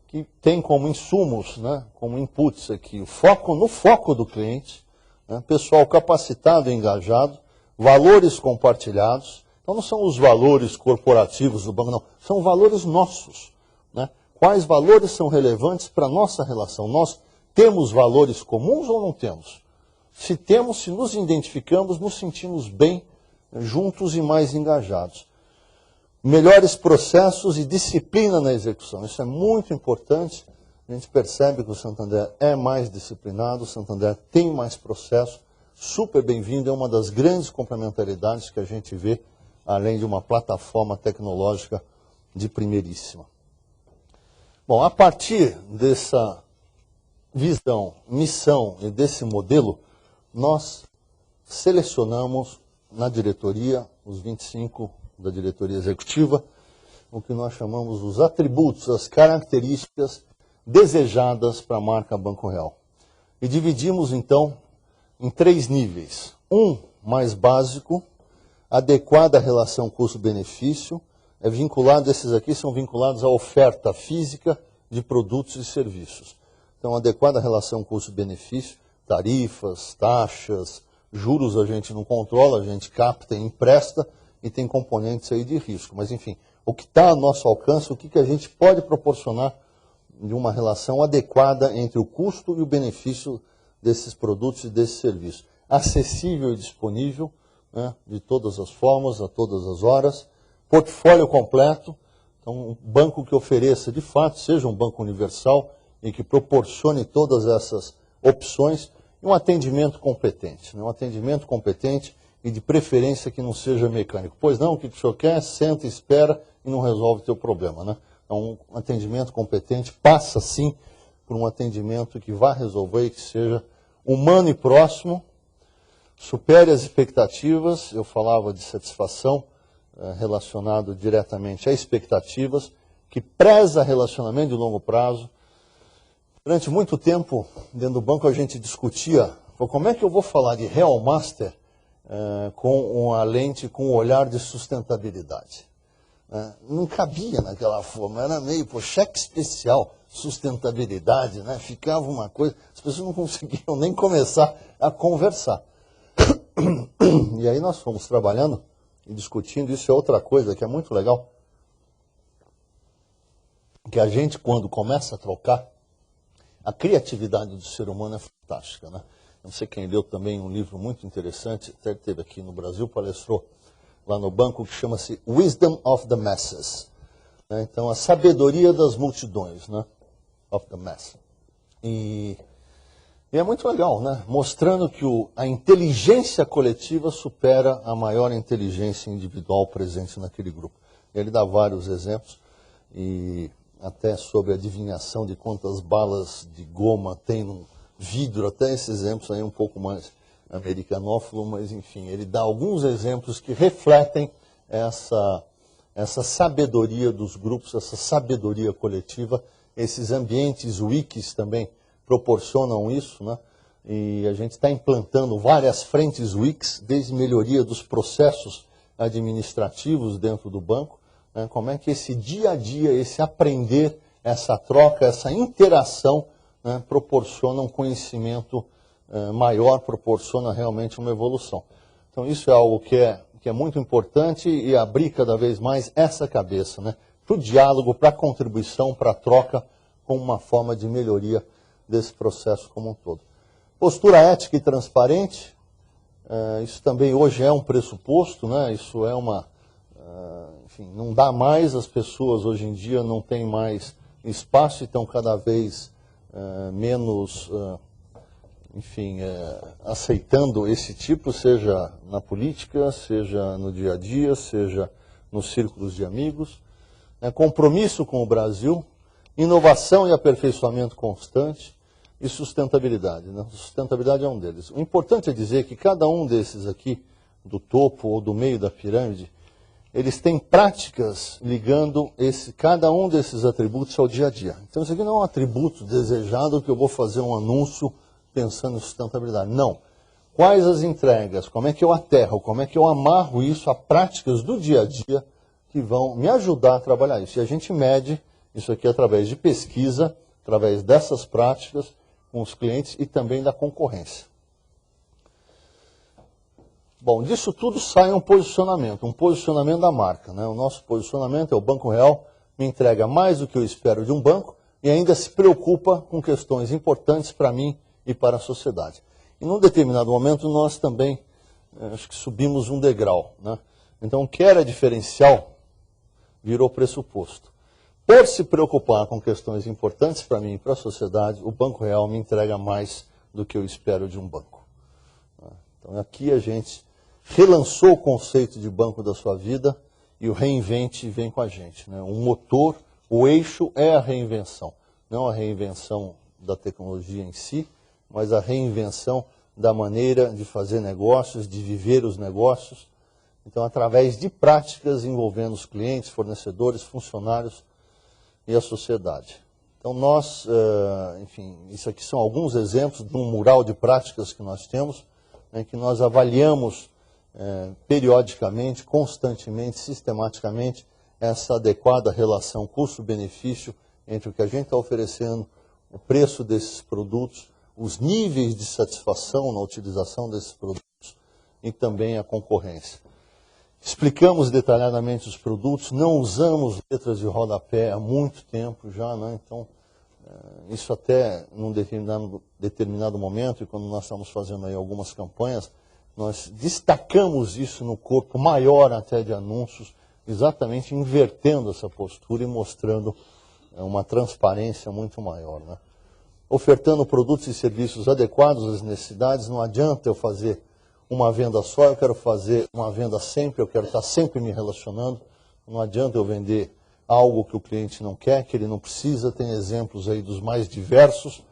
que tem como insumos, né, como inputs aqui, o foco no foco do cliente, né, pessoal capacitado e engajado, valores compartilhados. Então, não são os valores corporativos do banco, não. São valores nossos. Né? Quais valores são relevantes para a nossa relação? Nós temos valores comuns ou não temos? Se temos, se nos identificamos, nos sentimos bem, juntos e mais engajados. Melhores processos e disciplina na execução. Isso é muito importante. A gente percebe que o Santander é mais disciplinado, o Santander tem mais processo. Super bem-vindo, é uma das grandes complementaridades que a gente vê, além de uma plataforma tecnológica de primeiríssima. Bom, a partir dessa visão, missão e desse modelo, nós selecionamos na diretoria, os 25 da diretoria executiva, o que nós chamamos os atributos, as características desejadas para a marca Banco Real. E dividimos, então, em 3 níveis. Um mais básico, adequada relação custo-benefício, esses aqui são vinculados à oferta física de produtos e serviços. Então, adequada relação custo-benefício, tarifas, taxas, juros a gente não controla, a gente capta e empresta, e tem componentes aí de risco. Mas, enfim, o que está a nosso alcance, o que a gente pode proporcionar de uma relação adequada entre o custo e o benefício desses produtos e desses serviços. Acessível e disponível, né, de todas as formas, a todas as horas. Portfólio completo, então um banco que ofereça, de fato, seja um banco universal e que proporcione todas essas opções. E um atendimento competente, né, um atendimento competente e de preferência que não seja mecânico. Pois não, o que o senhor quer, senta, espera e não resolve o teu problema. Né? Então, um atendimento competente passa, sim, por um atendimento que vá resolver e que seja humano e próximo, supere as expectativas. Eu falava de satisfação relacionado diretamente a expectativas, que preza relacionamento de longo prazo. Durante muito tempo, dentro do banco, a gente discutia como é que eu vou falar de Real Master com uma lente, com um olhar de sustentabilidade. Não cabia naquela forma, era meio, cheque especial, sustentabilidade, né? Ficava uma coisa, as pessoas não conseguiam nem começar a conversar. E aí nós fomos trabalhando e discutindo, isso é outra coisa que é muito legal, que a gente, quando começa a trocar, a criatividade do ser humano é fantástica, né? Não sei quem leu também um livro muito interessante, até teve aqui no Brasil, palestrou lá no banco, que chama-se Wisdom of the Masses. Então, a sabedoria das multidões, né? Of the Mass. E é muito legal, né? Mostrando que a inteligência coletiva supera a maior inteligência individual presente naquele grupo. Ele dá vários exemplos, e até sobre a adivinhação de quantas balas de goma tem num vidro, até esses exemplos aí um pouco mais americanófilo, mas enfim, ele dá alguns exemplos que refletem essa sabedoria dos grupos, essa sabedoria coletiva. Esses ambientes wikis também proporcionam isso, né? E a gente está implantando várias frentes wikis, desde melhoria dos processos administrativos dentro do banco, né? Como é que esse dia a dia, esse aprender, essa troca, essa interação, né, proporciona um conhecimento maior, proporciona realmente uma evolução. Então isso é algo que é muito importante, e abrir cada vez mais essa cabeça, né, para o diálogo, para a contribuição, para a troca, como uma forma de melhoria desse processo como um todo. Postura ética e transparente, isso também hoje é um pressuposto, né, isso é enfim, não dá mais, as pessoas hoje em dia não têm mais espaço e estão cada vez menos, enfim, aceitando esse tipo, seja na política, seja no dia a dia, seja nos círculos de amigos. Compromisso com o Brasil, inovação e aperfeiçoamento constante e sustentabilidade. Né? Sustentabilidade é um deles. O importante é dizer que cada um desses aqui, do topo ou do meio da pirâmide, eles têm práticas ligando cada um desses atributos ao dia a dia. Então isso aqui não é um atributo desejado que eu vou fazer um anúncio pensando em sustentabilidade. Não. Quais as entregas, como é que eu aterro, como é que eu amarro isso a práticas do dia a dia que vão me ajudar a trabalhar isso. E a gente mede isso aqui através de pesquisa, através dessas práticas com os clientes e também da concorrência. Bom, disso tudo sai um posicionamento da marca, né? O nosso posicionamento é o Banco Real me entrega mais do que eu espero de um banco e ainda se preocupa com questões importantes para mim e para a sociedade. E num determinado momento nós também, acho que subimos um degrau, né? Então o que era diferencial virou pressuposto. Por se preocupar com questões importantes para mim e para a sociedade, o Banco Real me entrega mais do que eu espero de um banco. Então aqui a gente relançou o conceito de banco da sua vida e o reinvente vem com a gente, né? O motor, o eixo é a reinvenção. Não a reinvenção da tecnologia em si, mas a reinvenção da maneira de fazer negócios, de viver os negócios. Então, através de práticas envolvendo os clientes, fornecedores, funcionários e a sociedade. Então, nós, enfim, isso aqui são alguns exemplos de um mural de práticas que nós temos, né, que nós avaliamos periodicamente, constantemente, sistematicamente, essa adequada relação custo-benefício entre o que a gente está oferecendo, o preço desses produtos, os níveis de satisfação na utilização desses produtos e também a concorrência. Explicamos detalhadamente os produtos, não usamos letras de rodapé há muito tempo já, né? Então, isso até num determinado momento, e quando nós estamos fazendo aí algumas campanhas, nós destacamos isso no corpo maior até de anúncios, exatamente invertendo essa postura e mostrando uma transparência muito maior, né? Ofertando produtos e serviços adequados às necessidades, não adianta eu fazer uma venda só, eu quero fazer uma venda sempre, eu quero estar sempre me relacionando, não adianta eu vender algo que o cliente não quer, que ele não precisa, tem exemplos aí dos mais diversos,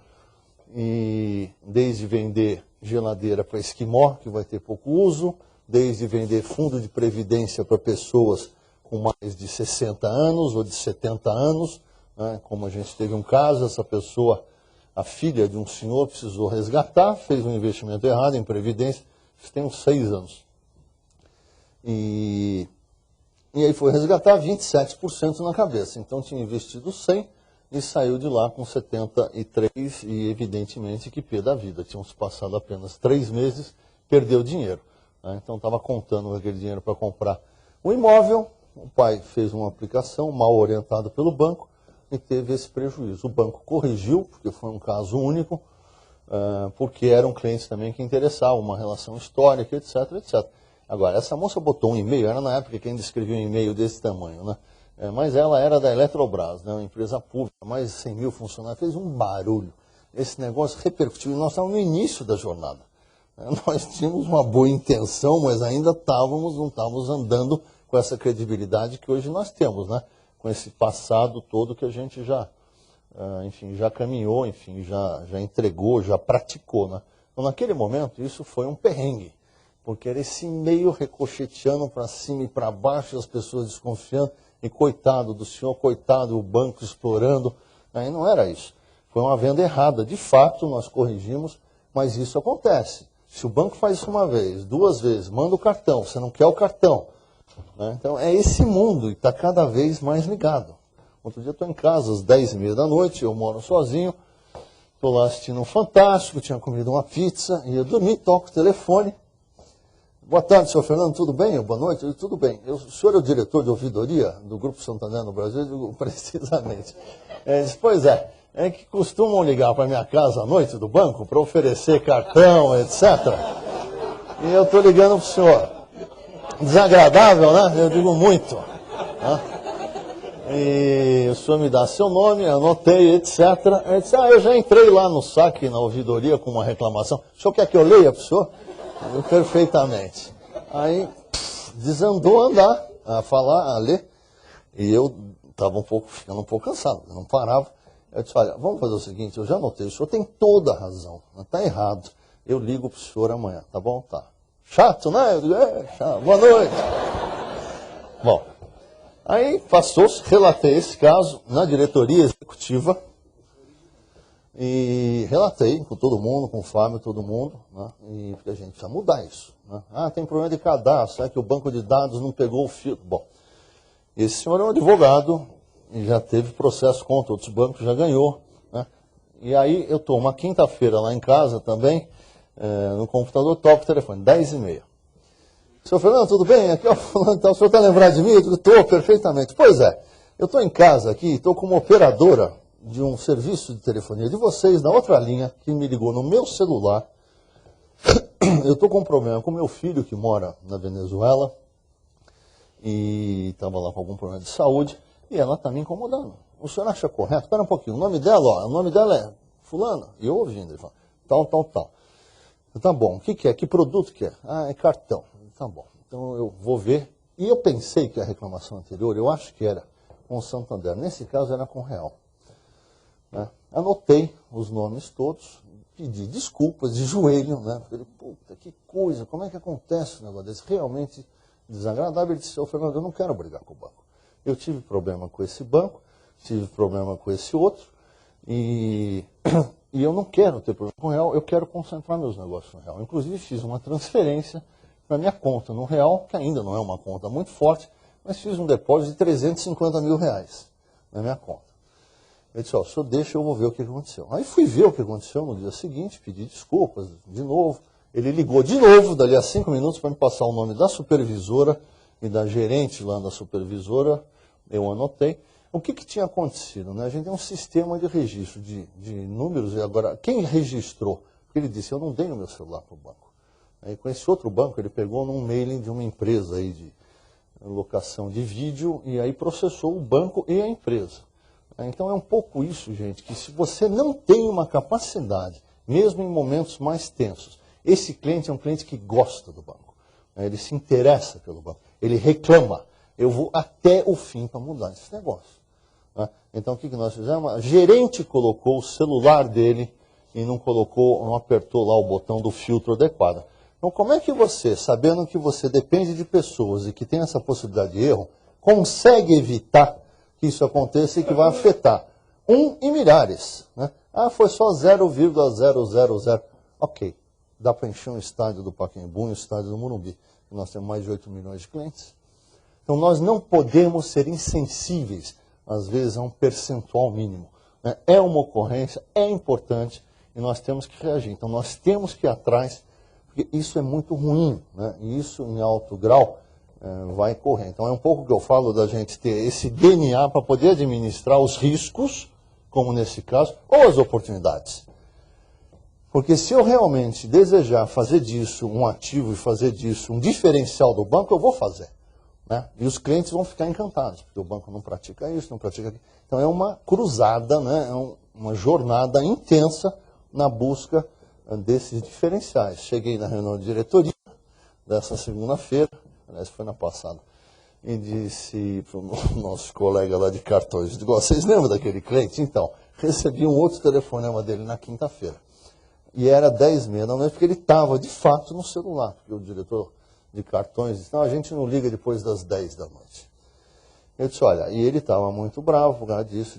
e desde vender geladeira para esquimó, que vai ter pouco uso, desde vender fundo de previdência para pessoas com mais de 60 anos ou de 70 anos, né, como a gente teve um caso, essa pessoa, a filha de um senhor precisou resgatar, fez um investimento errado em previdência, isso tem uns 6 anos. E aí foi resgatar 27% na cabeça. Então tinha investido 100 e saiu de lá com 73 e evidentemente que pé da vida. Tínhamos passado apenas 3 meses, perdeu dinheiro, né? Então estava contando com aquele dinheiro para comprar o imóvel, o pai fez uma aplicação mal orientado pelo banco, e teve esse prejuízo. O banco corrigiu, porque foi um caso único, porque eram clientes também que interessavam, uma relação histórica, etc, etc. Agora, essa moça botou um e-mail, era na época que ainda escrevia um e-mail desse tamanho, né? Mas ela era da Eletrobras, né, uma empresa pública, mais de 100 mil funcionários, fez um barulho. Esse negócio repercutiu, e nós estávamos no início da jornada. Nós tínhamos uma boa intenção, mas ainda não estávamos andando com essa credibilidade que hoje nós temos, né? Com esse passado todo que a gente já, enfim, já caminhou, enfim, já entregou, já praticou, né? Então, naquele momento, isso foi um perrengue, porque era esse meio ricocheteando para cima e para baixo, as pessoas desconfiando, e coitado do senhor, coitado, o banco explorando. Aí não era isso. Foi uma venda errada. De fato, nós corrigimos, mas isso acontece. Se o banco faz isso uma vez, 2 vezes, manda o cartão, você não quer o cartão, né? Então é esse mundo e está cada vez mais ligado. Outro dia eu estou em casa às 10h30 da noite, eu moro sozinho, estou lá assistindo um Fantástico, tinha comido uma pizza, ia dormir, toco o telefone. Boa tarde, senhor Fernando, tudo bem? Boa noite, eu digo, tudo bem. O senhor é o diretor de ouvidoria do Grupo Santander no Brasil? Eu digo, precisamente. Ele disse, pois é que costumam ligar para minha casa à noite do banco para oferecer cartão, etc. E eu estou ligando para o senhor. Desagradável, né? Eu digo muito. Né? E o senhor me dá seu nome, anotei, etc. Ele disse, eu já entrei lá no saque, na ouvidoria, com uma reclamação. O senhor quer que eu leia para o senhor? Eu, perfeitamente. Aí desandou a andar, a falar, a ler. E eu estava ficando um pouco cansado, eu não parava. Eu disse, olha, vamos fazer o seguinte, eu já anotei, o senhor tem toda a razão, está errado. Eu ligo para o senhor amanhã, tá bom? Tá. Chato, né? Eu digo, chato. Boa noite. Bom, aí passou-se, relatei esse caso na diretoria executiva e relatei com todo mundo, com o Fábio, todo mundo, né? E porque a gente precisa mudar isso. Né? Ah, tem problema de cadastro, é que o banco de dados não pegou o filtro. Bom, esse senhor é um advogado e já teve processo contra outros bancos, já ganhou. Né? E aí eu estou uma quinta-feira lá em casa também, no computador, toco o telefone, 10h30. Senhor Fernando, tudo bem? Aqui é o fulano, então, o senhor está lembrado de mim? Eu digo, estou perfeitamente. Pois é, eu estou em casa aqui, estou como operadora de um serviço de telefonia de vocês, na outra linha, que me ligou no meu celular. Eu estou com um problema com meu filho, que mora na Venezuela, e estava lá com algum problema de saúde, e ela está me incomodando. O senhor acha correto? Espera um pouquinho, o nome dela, ó, o nome dela é fulana. E eu ouvindo, ele fala, tal. Tá bom, o que que é? Que produto que é? Ah, é cartão. Tá bom, então eu vou ver. E eu pensei que a reclamação anterior, eu acho que era com o Santander. Nesse caso era com o Real. Né? Anotei os nomes todos, pedi desculpas de joelho, né? Falei, puta, que coisa, como é que acontece um negócio desse? Realmente desagradável. Ele disse, ô Fernando, eu não quero brigar com o banco. Eu tive problema com esse banco, tive problema com esse outro, e eu não quero ter problema com o Real, eu quero concentrar meus negócios no Real. Inclusive fiz uma transferência na minha conta no Real, que ainda não é uma conta muito forte, mas fiz um depósito de 350 mil reais na minha conta. Ele disse, ó, o senhor deixa, eu vou ver o que aconteceu. Aí fui ver o que aconteceu no dia seguinte, pedi desculpas de novo. Ele ligou de novo, dali a 5 minutos, para me passar o nome da supervisora e da gerente lá da supervisora. Eu anotei. O que tinha acontecido? Né? A gente tem um sistema de registro de números, e agora, quem registrou? Porque ele disse, eu não dei o meu celular para o banco. Aí, com esse outro banco, ele pegou num mailing de uma empresa aí de locação de vídeo, e aí processou o banco e a empresa. Então é um pouco isso, gente, que se você não tem uma capacidade, mesmo em momentos mais tensos, esse cliente é um cliente que gosta do banco, né? Ele se interessa pelo banco, ele reclama, eu vou até o fim para mudar esse negócio. Né? Então o que nós fizemos? A gerente colocou o celular dele e não apertou lá o botão do filtro adequado. Então como é que você, sabendo que você depende de pessoas e que tem essa possibilidade de erro, consegue evitar que isso aconteça e que vai afetar em milhares, né? Ah, foi só 0,000. Ok, dá para encher um estádio do Pacaembu e um estádio do Morumbi. Nós temos mais de 8 milhões de clientes. Então nós não podemos ser insensíveis, às vezes, a um percentual mínimo. Né? É uma ocorrência, é importante e nós temos que reagir. Então nós temos que ir atrás, porque isso é muito ruim, né? E isso em alto grau vai correr. Então é um pouco que eu falo da gente ter esse DNA para poder administrar os riscos, como nesse caso, ou as oportunidades. Porque se eu realmente desejar fazer disso um ativo e fazer disso um diferencial do banco, eu vou fazer. Né? E os clientes vão ficar encantados, porque o banco não pratica isso, não pratica aquilo. Então é uma cruzada, né? É uma jornada intensa na busca desses diferenciais. Cheguei na reunião de diretoria dessa segunda-feira, aliás, foi na passada, e disse para o nosso colega lá de cartões, vocês lembram daquele cliente? Então, recebi um outro telefonema dele na quinta-feira. E era 10h30 da noite, porque ele estava, de fato, no celular. Porque o diretor de cartões disse, não, a gente não liga depois das 10 da noite. Eu disse, olha, e ele estava muito bravo por causa disso,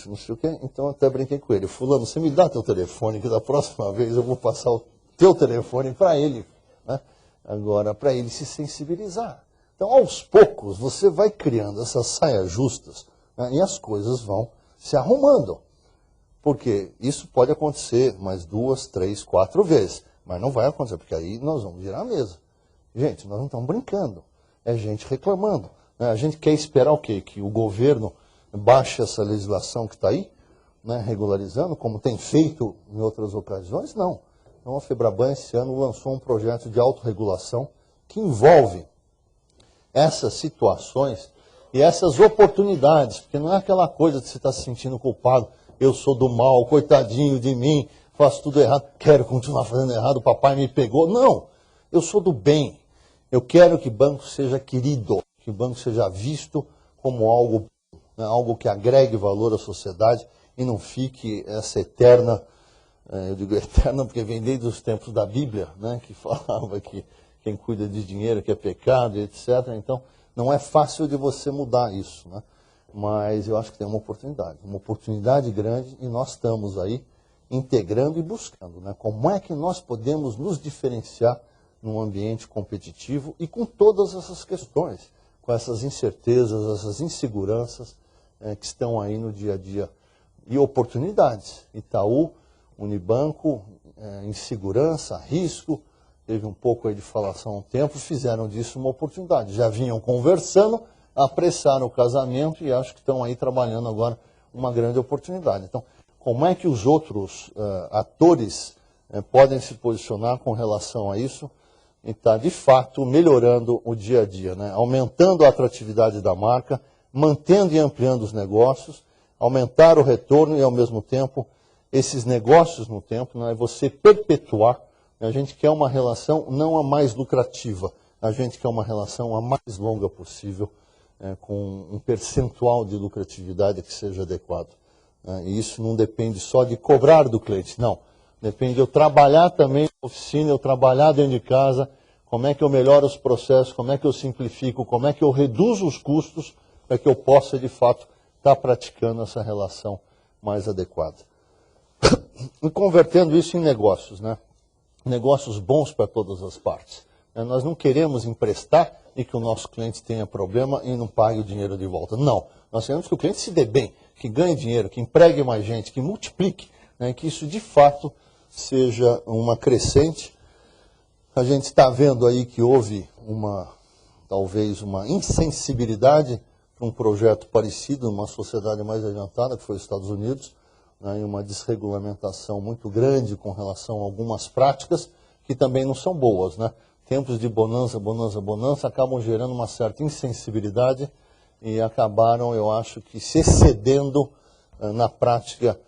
não sei o quê. Então, eu até brinquei com ele. Fulano, você me dá teu telefone, que da próxima vez eu vou passar o teu telefone para ele. Né? Agora, para ele se sensibilizar. Então, aos poucos, você vai criando essas saias justas, né? E as coisas vão se arrumando. Porque isso pode acontecer mais 2, 3, 4 vezes. Mas não vai acontecer, porque aí nós vamos virar a mesa. Gente, nós não estamos brincando. É gente reclamando. Né? A gente quer esperar o quê? Que o governo baixe essa legislação que está aí, né? Regularizando, como tem feito em outras ocasiões? Não. Então a Febraban esse ano lançou um projeto de autorregulação que envolve essas situações e essas oportunidades, porque não é aquela coisa de você estar se sentindo culpado, eu sou do mal, coitadinho de mim, faço tudo errado, quero continuar fazendo errado, o papai me pegou. Não, eu sou do bem, eu quero que banco seja querido, que banco seja visto como algo, né, algo que agregue valor à sociedade e não fique essa eterna, eu digo eterna porque vem desde os tempos da Bíblia, né, que falava que quem cuida de dinheiro que é pecado, etc. Então, Não é fácil de você mudar isso, né? Mas eu acho que tem uma oportunidade grande, e nós estamos aí integrando e buscando, né? Como é que nós podemos nos diferenciar num ambiente competitivo e com todas essas questões, com essas incertezas, essas inseguranças que estão aí no dia a dia. E oportunidades. Itaú, Unibanco, insegurança, risco, teve um pouco aí de falação há um tempo, fizeram disso uma oportunidade. Já vinham conversando, apressaram o casamento e acho que estão aí trabalhando agora uma grande oportunidade. Então, como é que os outros atores podem se posicionar com relação a isso e está, de fato, melhorando o dia a dia, né? Aumentando a atratividade da marca, mantendo e ampliando os negócios, aumentar o retorno e, ao mesmo tempo, esses negócios no tempo, né? Você perpetuar. A gente quer uma relação não a mais lucrativa, a gente quer uma relação a mais longa possível, com um percentual de lucratividade que seja adequado. E isso não depende só de cobrar do cliente, não. Depende de eu trabalhar também na oficina, eu trabalhar dentro de casa, como é que eu melhoro os processos, como é que eu simplifico, como é que eu reduzo os custos para que eu possa, de fato, estar praticando essa relação mais adequada. E convertendo isso em negócios, né? Negócios bons para todas as partes. Nós não queremos emprestar e que o nosso cliente tenha problema e não pague o dinheiro de volta. Não. Nós queremos que o cliente se dê bem, que ganhe dinheiro, que empregue mais gente, que multiplique, né, que isso de fato seja uma crescente. A gente está vendo aí que houve talvez uma insensibilidade para um projeto parecido numa sociedade mais adiantada, que foi os Estados Unidos, né, e uma desregulamentação muito grande com relação a algumas práticas que também não são boas, né? Tempos de bonança acabam gerando uma certa insensibilidade e acabaram, eu acho, que se excedendo na prática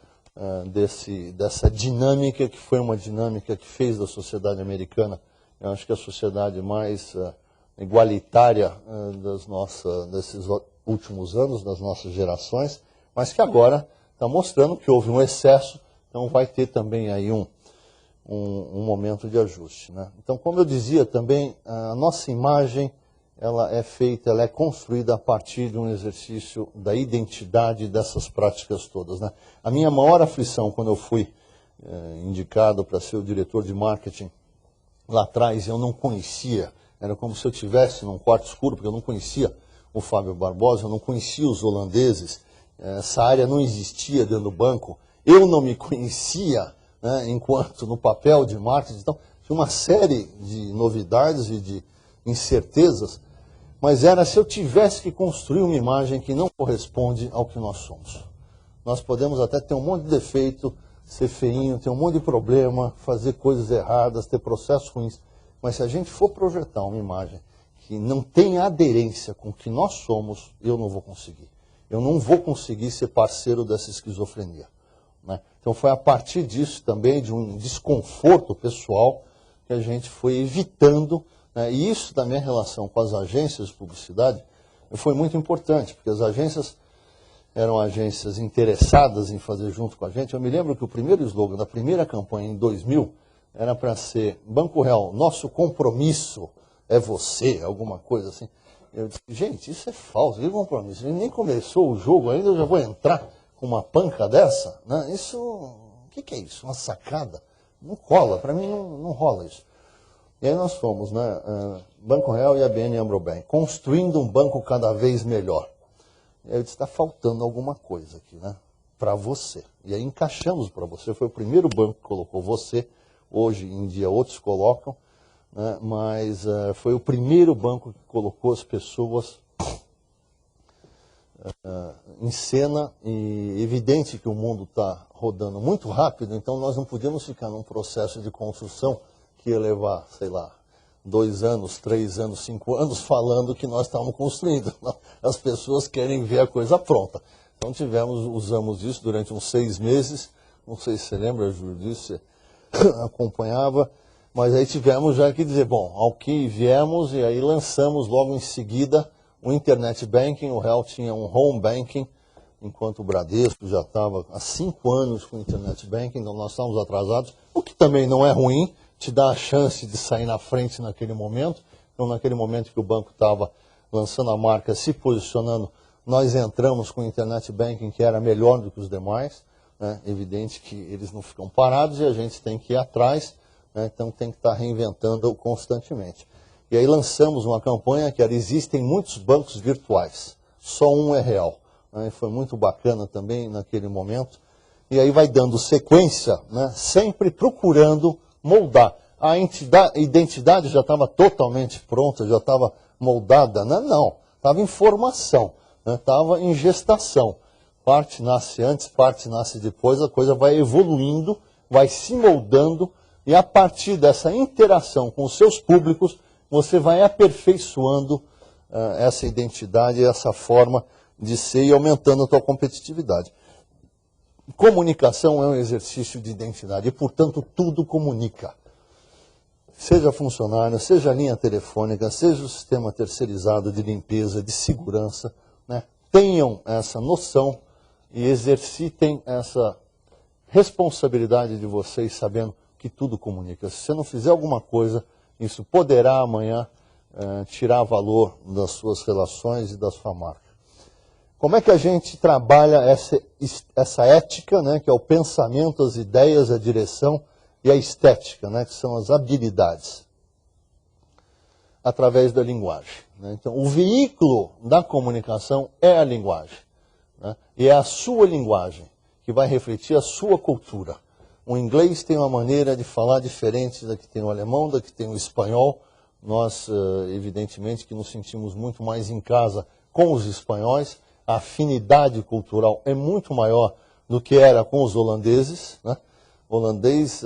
dessa dinâmica, que foi uma dinâmica que fez da sociedade americana, eu acho que a sociedade mais igualitária desses últimos anos, das nossas gerações, mas que agora está mostrando que houve um excesso, então vai ter também aí um momento de ajuste, né? Então, como eu dizia também, a nossa imagem ela é construída a partir de um exercício da identidade dessas práticas todas, né? A minha maior aflição quando eu fui indicado para ser o diretor de marketing lá atrás, eu não conhecia, era como se eu estivesse num quarto escuro, porque eu não conhecia o Fábio Barbosa, eu não conhecia os holandeses, essa área não existia dentro do banco, eu não me conhecia, né, enquanto no papel de marketing. Então, tinha uma série de novidades e de incertezas, mas era se eu tivesse que construir uma imagem que não corresponde ao que nós somos. Nós podemos até ter um monte de defeito, ser feinho, ter um monte de problema, fazer coisas erradas, ter processos ruins, mas se a gente for projetar uma imagem que não tem aderência com o que nós somos, eu não vou conseguir. Eu não vou conseguir ser parceiro dessa esquizofrenia, né? Então foi a partir disso também, de um desconforto pessoal, que a gente foi evitando, né? E isso da minha relação com as agências de publicidade foi muito importante, porque as agências eram agências interessadas em fazer junto com a gente. Eu me lembro que o primeiro slogan da primeira campanha, em 2000, era para ser Banco Real, nosso compromisso é você, alguma coisa assim. Eu disse, gente, isso é falso, que compromisso? Nem começou o jogo ainda, eu já vou entrar com uma panca dessa, né? Isso, o que é isso? Uma sacada? Não cola, para mim não rola isso. E aí nós fomos, né, Banco Real e a ABN AMRO Bank, construindo um banco cada vez melhor. E aí eu disse, está faltando alguma coisa aqui, né, para você. E aí encaixamos para você, foi o primeiro banco que colocou você, hoje em dia outros colocam, né, mas foi o primeiro banco que colocou as pessoas em cena, e evidente que o mundo está rodando muito rápido, então nós não podíamos ficar num processo de construção que ia levar, sei lá, 2 anos, 3 anos, 5 anos, falando que nós estávamos construindo. As pessoas querem ver a coisa pronta. Então usamos isso durante uns 6 meses, não sei se você lembra, Júlio, disso, você acompanhava, mas aí tivemos já que dizer, bom, ao que viemos, e aí lançamos logo em seguida o Internet Banking. O Real tinha um Home Banking, enquanto o Bradesco já estava há 5 anos com o Internet Banking, então nós estávamos atrasados, o que também não é ruim, te dá a chance de sair na frente naquele momento. Então, naquele momento que o banco estava lançando a marca, se posicionando, nós entramos com o Internet Banking, que era melhor do que os demais. Né? Evidente que eles não ficam parados e a gente tem que ir atrás, né? Então tem que estar reinventando constantemente. E aí lançamos uma campanha que era: existem muitos bancos virtuais, só um é real. Né? Foi muito bacana também naquele momento. E aí vai dando sequência, né? Sempre procurando moldar. A identidade já estava totalmente pronta, já estava moldada? Né? Não, estava em formação, estava em gestação. Parte nasce antes, parte nasce depois, a coisa vai evoluindo, vai se moldando, e a partir dessa interação com os seus públicos, você vai aperfeiçoando essa identidade, essa forma de ser, e aumentando a tua competitividade. Comunicação é um exercício de identidade e, portanto, tudo comunica. Seja funcionário, seja linha telefônica, seja o sistema terceirizado de limpeza, de segurança, né? Tenham essa noção e exercitem essa responsabilidade de vocês, sabendo que tudo comunica. Se você não fizer alguma coisa, isso poderá amanhã tirar valor das suas relações e da sua marca. Como é que a gente trabalha essa ética, né, que é o pensamento, as ideias, a direção, e a estética, né, que são as habilidades? Através da linguagem. Né? Então, o veículo da comunicação é a linguagem. Né? E é a sua linguagem que vai refletir a sua cultura. O inglês tem uma maneira de falar diferente da que tem o alemão, da que tem o espanhol. Nós, evidentemente, que nos sentimos muito mais em casa com os espanhóis. A afinidade cultural é muito maior do que era com os holandeses. Né? O holandês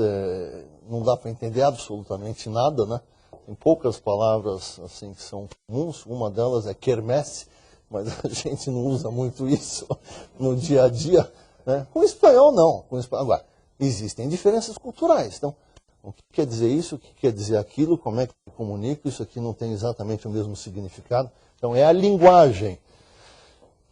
não dá para entender absolutamente nada, né? Tem poucas palavras assim que são comuns, uma delas é kermesse, mas a gente não usa muito isso no dia a dia. Né? Com o espanhol não. Agora, existem diferenças culturais. Então, o que quer dizer isso, o que quer dizer aquilo, como é que eu comunico, isso aqui não tem exatamente o mesmo significado. Então, é a linguagem,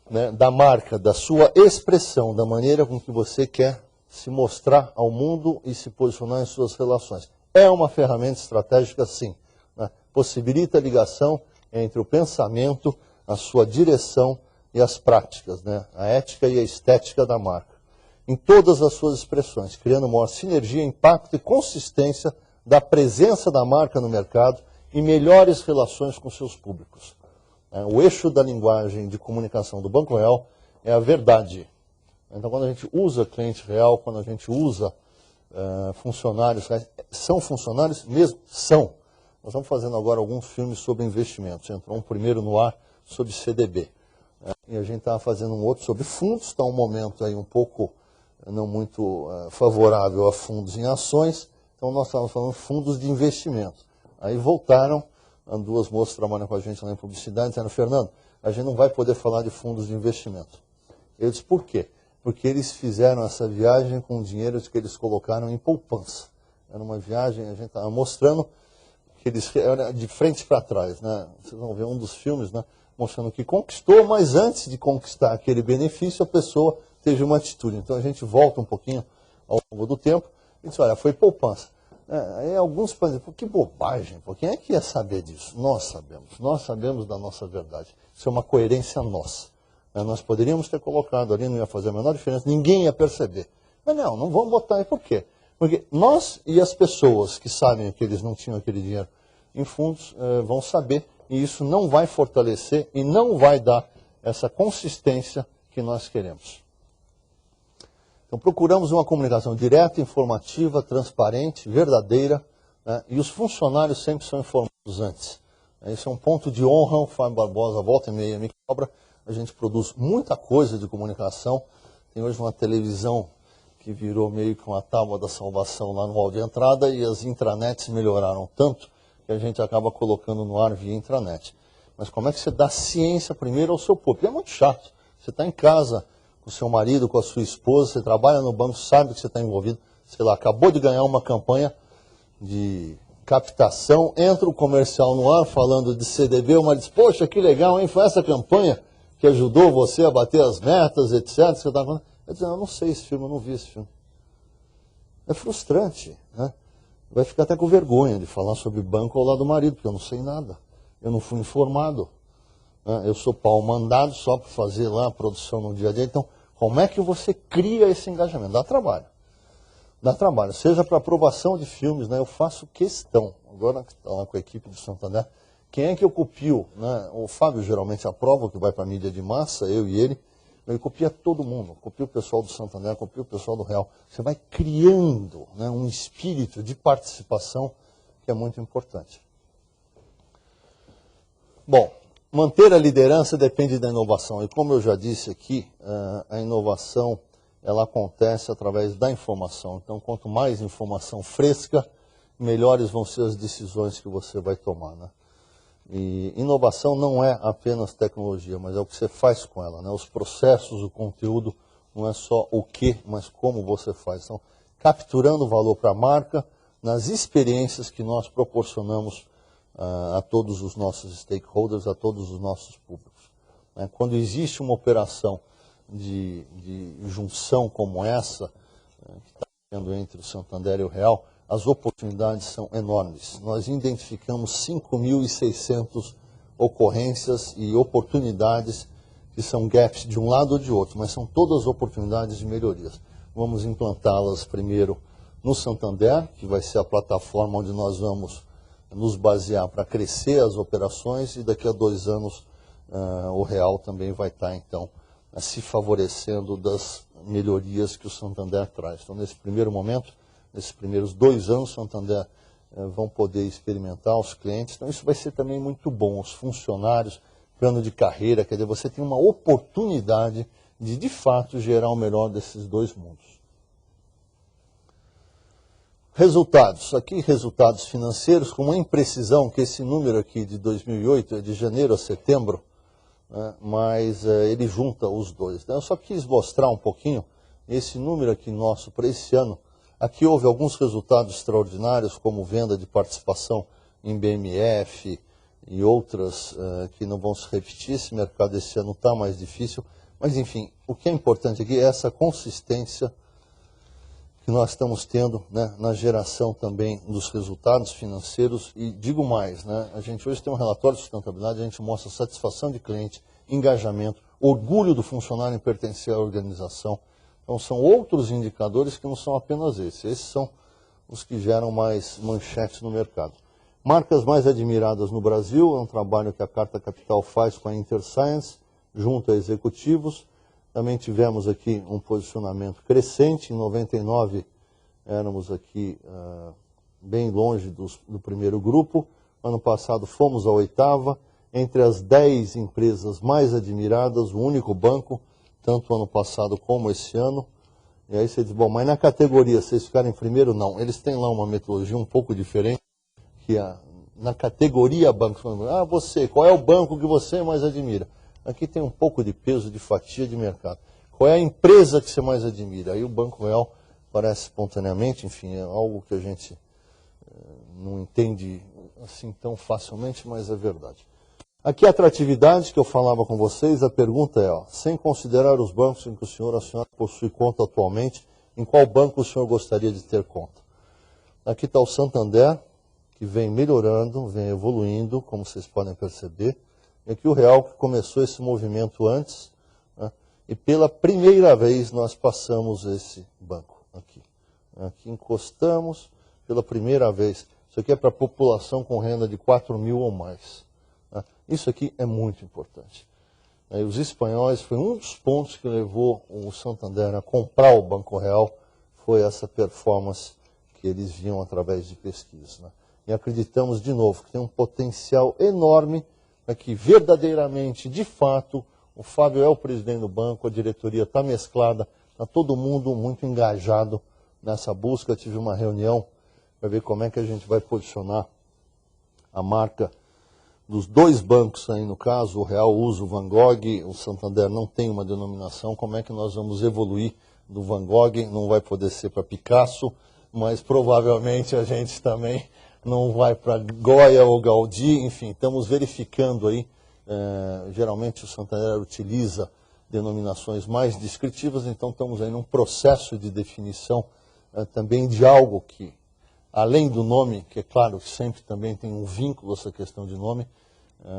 né, da marca, da sua expressão, da maneira com que você quer se mostrar ao mundo e se posicionar em suas relações. É uma ferramenta estratégica, sim. Né? Possibilita a ligação entre o pensamento, a sua direção e as práticas, né? A ética e a estética da marca. Em todas as suas expressões, criando maior sinergia, impacto e consistência da presença da marca no mercado e melhores relações com seus públicos. O eixo da linguagem de comunicação do Banco Real é a verdade. Então, quando a gente usa cliente real, quando a gente usa funcionários reais, são funcionários mesmo? São. Nós estamos fazendo agora alguns filmes sobre investimentos. Entrou um primeiro no ar sobre CDB. E a gente está fazendo um outro sobre fundos. Está um momento aí um pouco não muito favorável a fundos em ações. Então, nós estávamos falando de fundos de investimento. Aí voltaram, duas moças trabalham com a gente lá em publicidade, dizendo: Fernando, a gente não vai poder falar de fundos de investimento. Eu disse: por quê? Porque eles fizeram essa viagem com dinheiro que eles colocaram em poupança. Era uma viagem, a gente estava mostrando que eles era de frente para trás, né? Vocês vão ver um dos filmes, né, mostrando que conquistou, mas antes de conquistar aquele benefício, a pessoa teve uma atitude. Então a gente volta um pouquinho ao longo do tempo e diz: olha, foi poupança. Aí alguns podem dizer: que bobagem, pô, quem é que ia saber disso? Nós sabemos da nossa verdade. Isso é uma coerência nossa. Nós poderíamos ter colocado ali, não ia fazer a menor diferença, ninguém ia perceber. Mas não vamos botar aí. Por quê? Porque nós e as pessoas que sabem que eles não tinham aquele dinheiro em fundos vão saber, e isso não vai fortalecer e não vai dar essa consistência que nós queremos. Então procuramos uma comunicação direta, informativa, transparente, verdadeira, né? E os funcionários sempre são informados antes. Isso é um ponto de honra. O Fábio Barbosa volta e meia me cobra. A gente produz muita coisa de comunicação. Tem hoje uma televisão que virou meio que uma tábua da salvação lá no hall de entrada, e as intranets melhoraram tanto que a gente acaba colocando no ar via intranet. Mas como é que você dá ciência primeiro ao seu público? É muito chato. Você está em casa com o seu marido, com a sua esposa, você trabalha no banco, sabe que você está envolvido, sei lá, acabou de ganhar uma campanha de captação, entra o comercial no ar falando de CDB, o marido diz: poxa, que legal, hein? Foi essa campanha que ajudou você a bater as metas, etc. Você tá falando. Eu digo: eu não sei esse filme, eu não vi esse filme. É frustrante, né? Vai ficar até com vergonha de falar sobre banco ao lado do marido, porque eu não sei nada. Eu não fui informado. né? Eu sou pau mandado só para fazer lá a produção no dia a dia. Então, como é que você cria esse engajamento? Dá trabalho. Dá trabalho. Seja para aprovação de filmes, né? Eu faço questão. Agora que está lá com a equipe do Santander, quem é que eu copio? Né? O Fábio geralmente aprova o que vai para a mídia de massa, eu e ele. Ele copia todo mundo, copia o pessoal do Santander, copia o pessoal do Real. Você vai criando, né, um espírito de participação que é muito importante. Bom, manter a liderança depende da inovação. E como eu já disse aqui, a inovação ela acontece através da informação. Então, quanto mais informação fresca, melhores vão ser as decisões que você vai tomar, né? E inovação não é apenas tecnologia, mas é o que você faz com ela, né? Os processos, o conteúdo, não é só o que, mas como você faz. Então, capturando valor para a marca, nas experiências que nós proporcionamos a todos os nossos stakeholders, a todos os nossos públicos. Né? Quando existe uma operação de junção como essa, que está havendo entre o Santander e o Real, as oportunidades são enormes. Nós identificamos 5.600 ocorrências e oportunidades que são gaps de um lado ou de outro, mas são todas oportunidades de melhorias. Vamos implantá-las primeiro no Santander, que vai ser a plataforma onde nós vamos nos basear para crescer as operações, e daqui a 2 anos o Real também vai estar, então, se favorecendo das melhorias que o Santander traz. Então, nesse primeiro momento, nesses primeiros 2 anos, o Santander vão poder experimentar os clientes. Então, isso vai ser também muito bom. Os funcionários, plano de carreira, quer dizer, você tem uma oportunidade de fato, gerar o melhor desses 2 mundos. Resultados. Aqui, resultados financeiros, com uma imprecisão, que esse número aqui de 2008 é de janeiro a setembro, né, mas ele junta os dois. Né? Eu só quis mostrar um pouquinho esse número aqui nosso para esse ano. Aqui houve alguns resultados extraordinários, como venda de participação em BMF e outras que não vão se repetir. Esse mercado esse ano está mais difícil. Mas, enfim, o que é importante aqui é essa consistência que nós estamos tendo, né, na geração também dos resultados financeiros. E digo mais, né, a gente hoje tem um relatório de sustentabilidade, a gente mostra satisfação de cliente, engajamento, orgulho do funcionário em pertencer à organização. Então são outros indicadores que não são apenas esses. Esses são os que geram mais manchetes no mercado. Marcas mais admiradas no Brasil, é um trabalho que a Carta Capital faz com a InterScience, junto a executivos. Também tivemos aqui um posicionamento crescente. Em 99 éramos aqui bem longe do primeiro grupo. Ano passado fomos à 8ª. Entre as 10 empresas mais admiradas, o único banco, tanto ano passado como esse ano. E aí você diz, bom, mas na categoria, vocês ficaram em primeiro? Não. Eles têm lá uma metodologia um pouco diferente, que na categoria banco, você, qual é o banco que você mais admira? Aqui tem um pouco de peso, de fatia de mercado. Qual é a empresa que você mais admira? Aí o Banco Real parece espontaneamente, enfim, é algo que a gente não entende assim tão facilmente, mas é verdade. Aqui a atratividade que eu falava com vocês, a pergunta é, sem considerar os bancos em que o senhor ou a senhora possui conta atualmente, em qual banco o senhor gostaria de ter conta? Aqui está o Santander, que vem melhorando, vem evoluindo, como vocês podem perceber. E aqui o Real, que começou esse movimento antes, né, e pela primeira vez nós passamos esse banco aqui. Aqui encostamos pela primeira vez. Isso aqui é para a população com renda de 4.000 ou mais. Né. Isso aqui é muito importante. Os espanhóis, foi um dos pontos que levou o Santander a comprar o Banco Real, foi essa performance que eles viam através de pesquisa. Né. E acreditamos, de novo, que tem um potencial enorme para que verdadeiramente, de fato, o Fábio é o presidente do banco, a diretoria está mesclada, está todo mundo muito engajado nessa busca. Eu tive uma reunião para ver como é que a gente vai posicionar a marca dos 2 bancos aí, no caso, o Real usa o Van Gogh, o Santander não tem uma denominação. Como é que nós vamos evoluir do Van Gogh? Não vai poder ser para Picasso, mas provavelmente a gente também não vai para Goya ou Gaudí, enfim, estamos verificando aí, geralmente o Santander utiliza denominações mais descritivas, então estamos aí num processo de definição também de algo que, além do nome, que é claro que sempre também tem um vínculo essa questão de nome,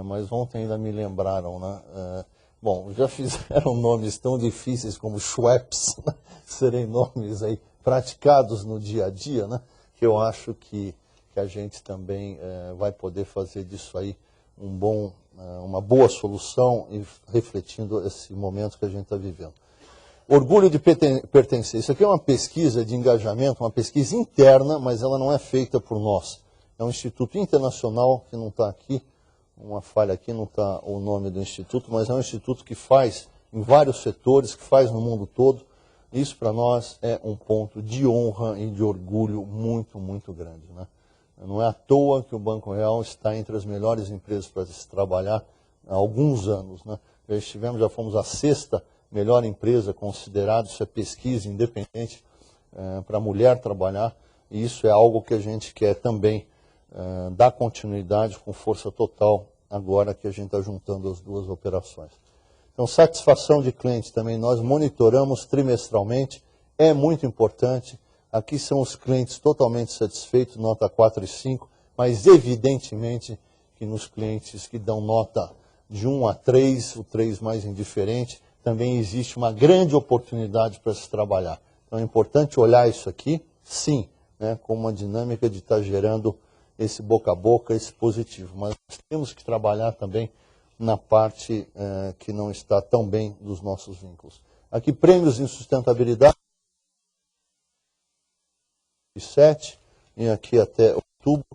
mas ontem ainda me lembraram, né? Bom, já fizeram nomes tão difíceis como Schweppes, né? Serem nomes aí praticados no dia a dia, né? Que eu acho que a gente também vai poder fazer disso aí uma boa solução e refletindo esse momento que a gente está vivendo. Orgulho de pertencer. Isso aqui é uma pesquisa de engajamento, uma pesquisa interna, mas ela não é feita por nós. É um instituto internacional que não está aqui, uma falha aqui, não está o nome do instituto, mas é um instituto que faz em vários setores, que faz no mundo todo. Isso para nós é um ponto de honra e de orgulho muito, muito grande, né? Não é à toa que o Banco Real está entre as melhores empresas para se trabalhar há alguns anos, né? Já fomos a 6ª melhor empresa considerada, isso é pesquisa independente, para a mulher trabalhar, e isso é algo que a gente quer também dar continuidade com força total, agora que a gente está juntando as duas operações. Então, satisfação de cliente também, nós monitoramos trimestralmente, é muito importante. Aqui são os clientes totalmente satisfeitos, nota 4 e 5, mas evidentemente que nos clientes que dão nota de 1 a 3, o 3 mais indiferente, também existe uma grande oportunidade para se trabalhar. Então é importante olhar isso aqui, sim, né, como uma dinâmica de estar gerando esse boca a boca, esse positivo. Mas nós temos que trabalhar também na parte que não está tão bem dos nossos vínculos. Aqui, prêmios em sustentabilidade, 2007, e aqui até outubro.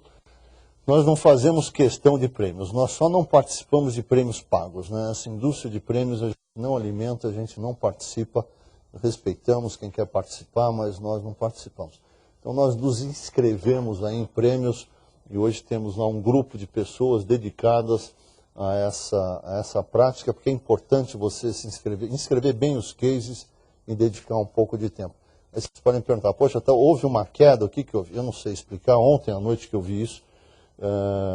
Nós não fazemos questão de prêmios, nós só não participamos de prêmios pagos, né? Essa indústria de prêmios a gente não alimenta, a gente não participa, respeitamos quem quer participar, mas nós não participamos. Então nós nos inscrevemos aí em prêmios e hoje temos lá um grupo de pessoas dedicadas a essa prática, porque é importante você se inscrever bem os cases e dedicar um pouco de tempo. Aí vocês podem perguntar, poxa, houve uma queda, o que houve? Eu não sei explicar, ontem à noite que eu vi isso,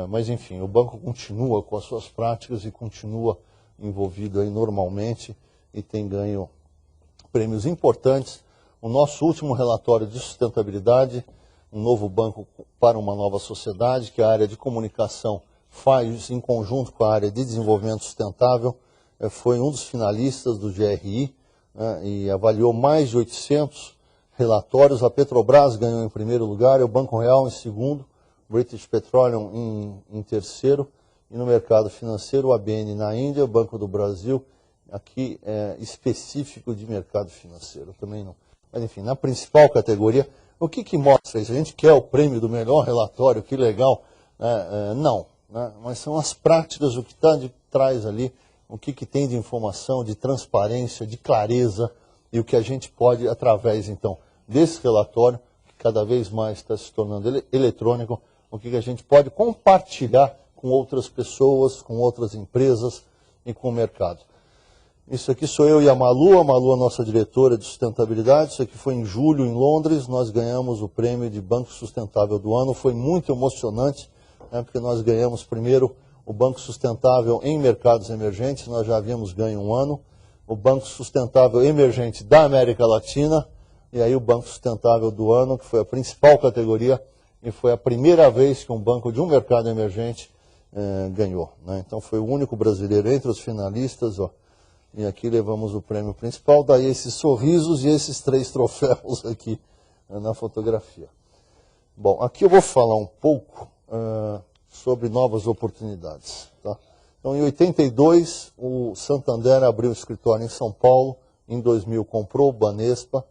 mas enfim, o banco continua com as suas práticas e continua envolvido aí normalmente e tem ganho prêmios importantes. O nosso último relatório de sustentabilidade, um novo banco para uma nova sociedade, que a área de comunicação faz em conjunto com a área de desenvolvimento sustentável, foi um dos finalistas do GRI, né, e avaliou mais de 800 relatórios. A Petrobras ganhou em primeiro lugar, e o Banco Real em segundo, British Petroleum em terceiro, e no mercado financeiro o ABN na Índia, o Banco do Brasil, aqui específico de mercado financeiro, também não. Mas enfim, na principal categoria, o que mostra isso? A gente quer o prêmio do melhor relatório, que legal, não. Né? Mas são as práticas, o que está de trás ali, o que tem de informação, de transparência, de clareza, e o que a gente pode, através, então, desse relatório, que cada vez mais está se tornando eletrônico, o que a gente pode compartilhar com outras pessoas, com outras empresas e com o mercado. Isso aqui sou eu e a Malu é a nossa diretora de sustentabilidade. Isso aqui foi em julho, em Londres, nós ganhamos o prêmio de Banco Sustentável do Ano. Foi muito emocionante, né, porque nós ganhamos primeiro o Banco Sustentável em Mercados Emergentes, nós já havíamos ganho um ano, o Banco Sustentável Emergente da América Latina, e aí o Banco Sustentável do Ano, que foi a principal categoria, e foi a primeira vez que um banco de um mercado emergente ganhou. Né? Então foi o único brasileiro entre os finalistas, ó. E aqui levamos o prêmio principal, daí esses sorrisos e esses 3 troféus aqui na fotografia. Bom, aqui eu vou falar um pouco sobre novas oportunidades. Tá? Então, em 82, o Santander abriu um escritório em São Paulo, em 2000 comprou o Banespa,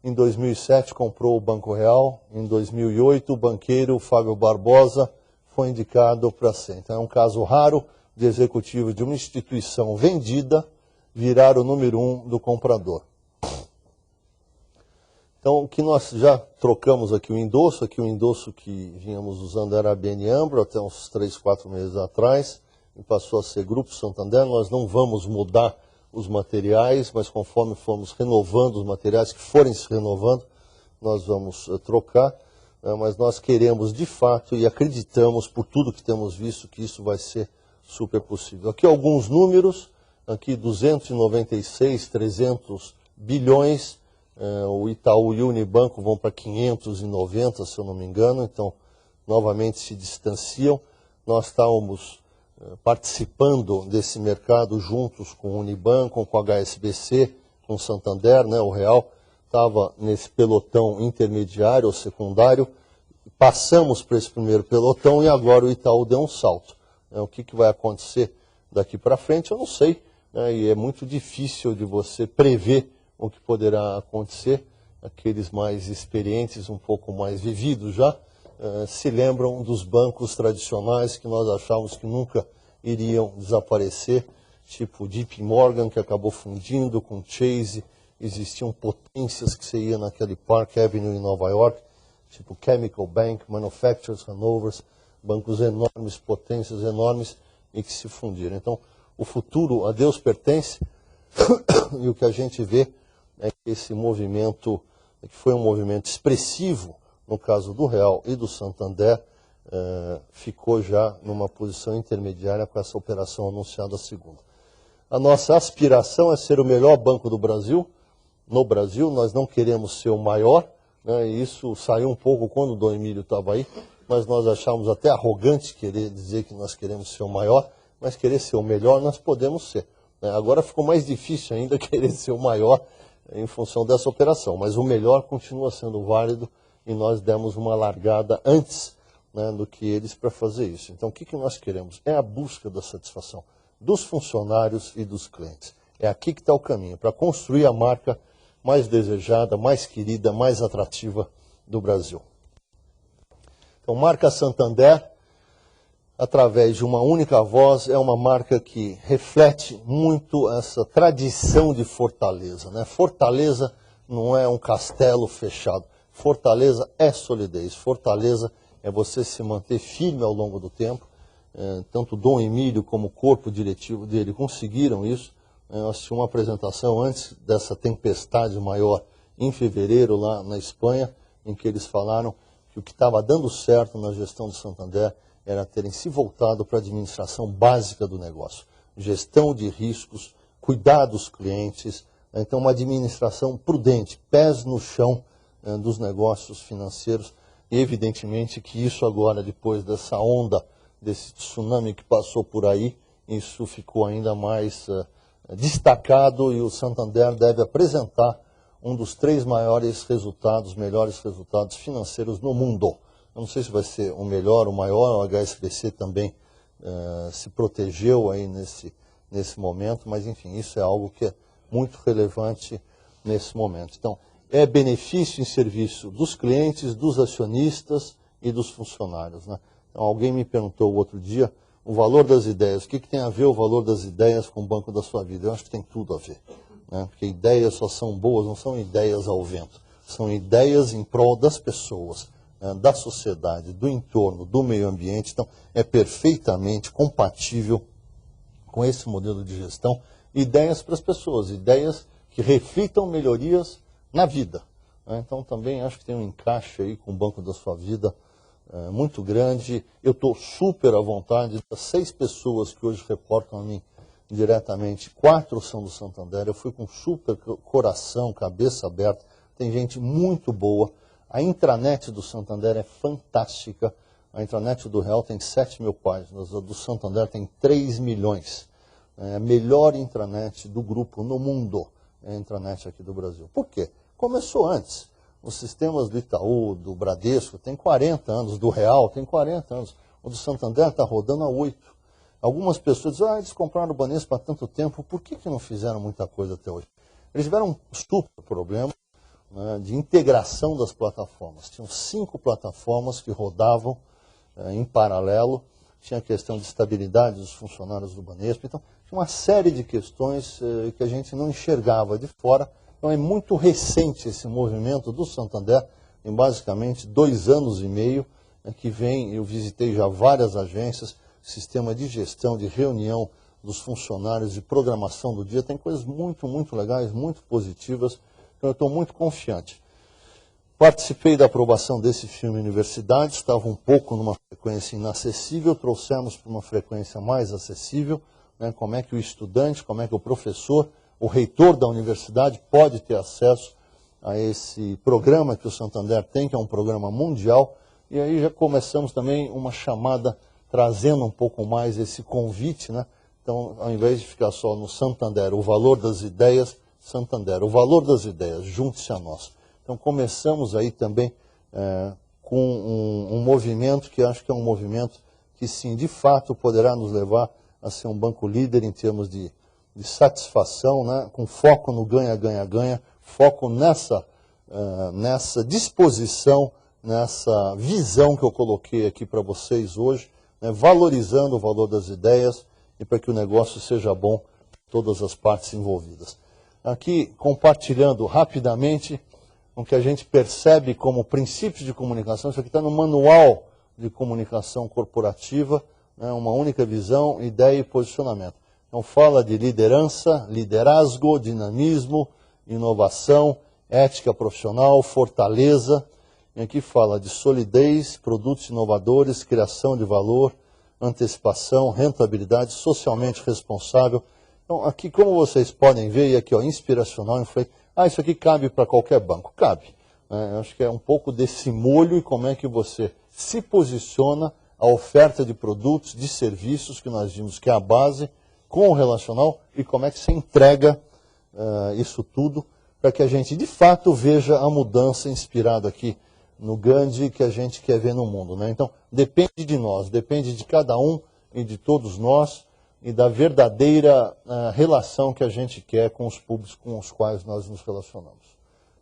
em 2007 comprou o Banco Real, em 2008 o banqueiro Fábio Barbosa foi indicado para ser. Então, é um caso raro de executivo de uma instituição vendida virar o número 1 do comprador. Então, o que nós já trocamos aqui o endosso que vínhamos usando era a ABN AMRO até uns 3, 4 meses atrás, e passou a ser Grupo Santander. Nós não vamos mudar os materiais, mas conforme formos renovando os materiais, que forem se renovando, nós vamos trocar, mas nós queremos de fato e acreditamos, por tudo que temos visto, que isso vai ser super possível. Aqui alguns números, aqui 296, 300 bilhões, o Itaú e o Unibanco vão para 590, se eu não me engano, então novamente se distanciam. Nós estávamos participando desse mercado juntos com o Unibanco, com a HSBC, com o Santander, né, o Real estava nesse pelotão intermediário ou secundário, passamos para esse primeiro pelotão e agora o Itaú deu um salto. O que vai acontecer daqui para frente, eu não sei, né, e é muito difícil de você prever o que poderá acontecer. Aqueles mais experientes, um pouco mais vividos já, se lembram dos bancos tradicionais que nós achávamos que nunca iriam desaparecer, tipo JP Morgan, que acabou fundindo com Chase. Existiam potências que você ia naquele Park Avenue em Nova York, tipo Chemical Bank, Manufacturers Hanover, bancos enormes, potências enormes, e que se fundiram. Então, o futuro a Deus pertence, e o que a gente vê é que esse movimento, que foi um movimento expressivo, no caso do Real e do Santander, ficou já numa posição intermediária com essa operação anunciada segunda. A nossa aspiração é ser o melhor banco do Brasil. No Brasil, nós não queremos ser o maior, né, e isso saiu um pouco quando o Dom Emílio estava aí, mas nós achávamos até arrogante querer dizer que nós queremos ser o maior, mas querer ser o melhor nós podemos ser. Né? Agora ficou mais difícil ainda querer ser o maior em função dessa operação, mas o melhor continua sendo válido e nós demos uma largada antes, né, do que eles para fazer isso. Então, o que nós queremos? É a busca da satisfação dos funcionários e dos clientes. É aqui que está o caminho, para construir a marca mais desejada, mais querida, mais atrativa do Brasil. Então, marca Santander, através de uma única voz, é uma marca que reflete muito essa tradição de Fortaleza, né? Fortaleza não é um castelo fechado. Fortaleza é solidez. Fortaleza é você se manter firme ao longo do tempo. Tanto Dom Emílio como o corpo diretivo dele conseguiram isso. Eu assisti uma apresentação antes dessa tempestade maior, em fevereiro, lá na Espanha, em que eles falaram que o que estava dando certo na gestão do Santander era terem se voltado para a administração básica do negócio. Gestão de riscos, cuidar dos clientes, então uma administração prudente, pés no chão dos negócios financeiros. E evidentemente que isso agora, depois dessa onda, desse tsunami que passou por aí, isso ficou ainda mais destacado e o Santander deve apresentar um dos 3 maiores resultados, melhores resultados financeiros no mundo. Eu não sei se vai ser o melhor, o maior, o HSBC também se protegeu aí nesse momento, mas enfim, isso é algo que é muito relevante nesse momento. Então, é benefício em serviço dos clientes, dos acionistas e dos funcionários, né? Então, alguém me perguntou outro dia o valor das ideias. O que tem a ver o valor das ideias com o Banco da Sua Vida? Eu acho que tem tudo a ver, né? Porque ideias só são boas, não são ideias ao vento. São ideias em prol das pessoas, né, da sociedade, do entorno, do meio ambiente. Então, é perfeitamente compatível com esse modelo de gestão. Ideias para as pessoas, ideias que reflitam melhorias na vida, né? Então, também acho que tem um encaixe aí com o Banco da Sua Vida muito grande. Eu estou super à vontade. Das 6 pessoas que hoje reportam a mim diretamente, 4 são do Santander. Eu fui com super coração, cabeça aberta. Tem gente muito boa. A intranet do Santander é fantástica. A intranet do Real tem 7 mil páginas, a do Santander tem 3 milhões. É a melhor intranet do grupo no mundo, é a intranet aqui do Brasil. Por quê? Começou antes. Os sistemas do Itaú, do Bradesco, tem 40 anos, do Real tem 40 anos. O do Santander está rodando há 8. Algumas pessoas dizem, eles compraram o Banespa há tanto tempo, por que não fizeram muita coisa até hoje? Eles tiveram um super problema, né, de integração das plataformas. Tinham 5 plataformas que rodavam em paralelo. Tinha a questão de estabilidade dos funcionários do Banespa. Então, tinha uma série de questões que a gente não enxergava de fora. Então, é muito recente esse movimento do Santander, em basicamente 2 anos e meio, que vem. Eu visitei já várias agências, sistema de gestão, de reunião dos funcionários, de programação do dia. Tem coisas muito, muito legais, muito positivas. Então, eu estou muito confiante. Participei da aprovação desse filme Universidade, estava um pouco numa frequência inacessível, trouxemos para uma frequência mais acessível, né, como é que o estudante, como é que o professor, o reitor da universidade pode ter acesso a esse programa que o Santander tem, que é um programa mundial, e aí já começamos também uma chamada trazendo um pouco mais esse convite, né? Então, ao invés de ficar só no Santander, o valor das ideias, Santander, o valor das ideias, junte-se a nós. Então, começamos aí também com um movimento que acho que é um movimento que, sim, de fato, poderá nos levar a ser um banco líder em termos de satisfação, né? Com foco no ganha-ganha-ganha, foco nessa disposição, nessa visão que eu coloquei aqui para vocês hoje, né? Valorizando o valor das ideias e para que o negócio seja bom para todas as partes envolvidas. Aqui, compartilhando rapidamente o que a gente percebe como princípios de comunicação. Isso aqui está no Manual de Comunicação Corporativa, né? Uma única visão, ideia e posicionamento. Então fala de liderança, liderazgo, dinamismo, inovação, ética profissional, fortaleza. E aqui fala de solidez, produtos inovadores, criação de valor, antecipação, rentabilidade, socialmente responsável. Então aqui, como vocês podem ver, e aqui ó, inspiracional, eu falei, isso aqui cabe para qualquer banco. Cabe. Eu acho que é um pouco desse molho e como é que você se posiciona a oferta de produtos, de serviços, que nós vimos que é a base, com o relacional, e como é que você entrega isso tudo para que a gente, de fato, veja a mudança inspirada aqui no Gandhi que a gente quer ver no mundo, né? Então, depende de nós, depende de cada um e de todos nós e da verdadeira relação que a gente quer com os públicos com os quais nós nos relacionamos.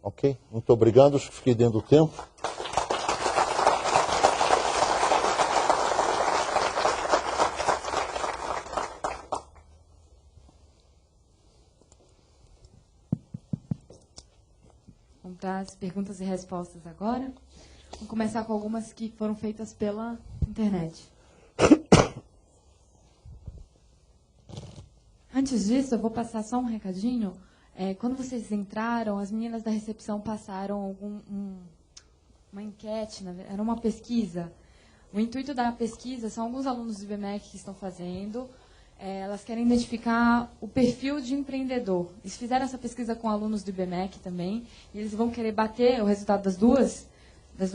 Ok? Muito obrigado, acho que fiquei dentro do tempo. Vamos para as perguntas e respostas agora. Vamos começar com algumas que foram feitas pela internet. Antes disso, eu vou passar só um recadinho. Quando vocês entraram, as meninas da recepção passaram uma enquete, era uma pesquisa. O intuito da pesquisa são alguns alunos do IBMEC que estão fazendo. Elas querem identificar o perfil de empreendedor. Eles fizeram essa pesquisa com alunos do IBMEC também, e eles vão querer bater o resultado das duas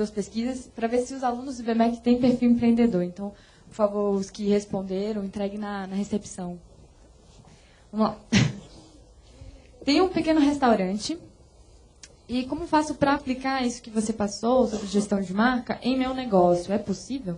pesquisas para ver se os alunos do IBMEC têm perfil empreendedor. Então, por favor, os que responderam, entregue na recepção. Vamos lá. Tenho um pequeno restaurante, e como faço para aplicar isso que você passou sobre gestão de marca em meu negócio? É possível?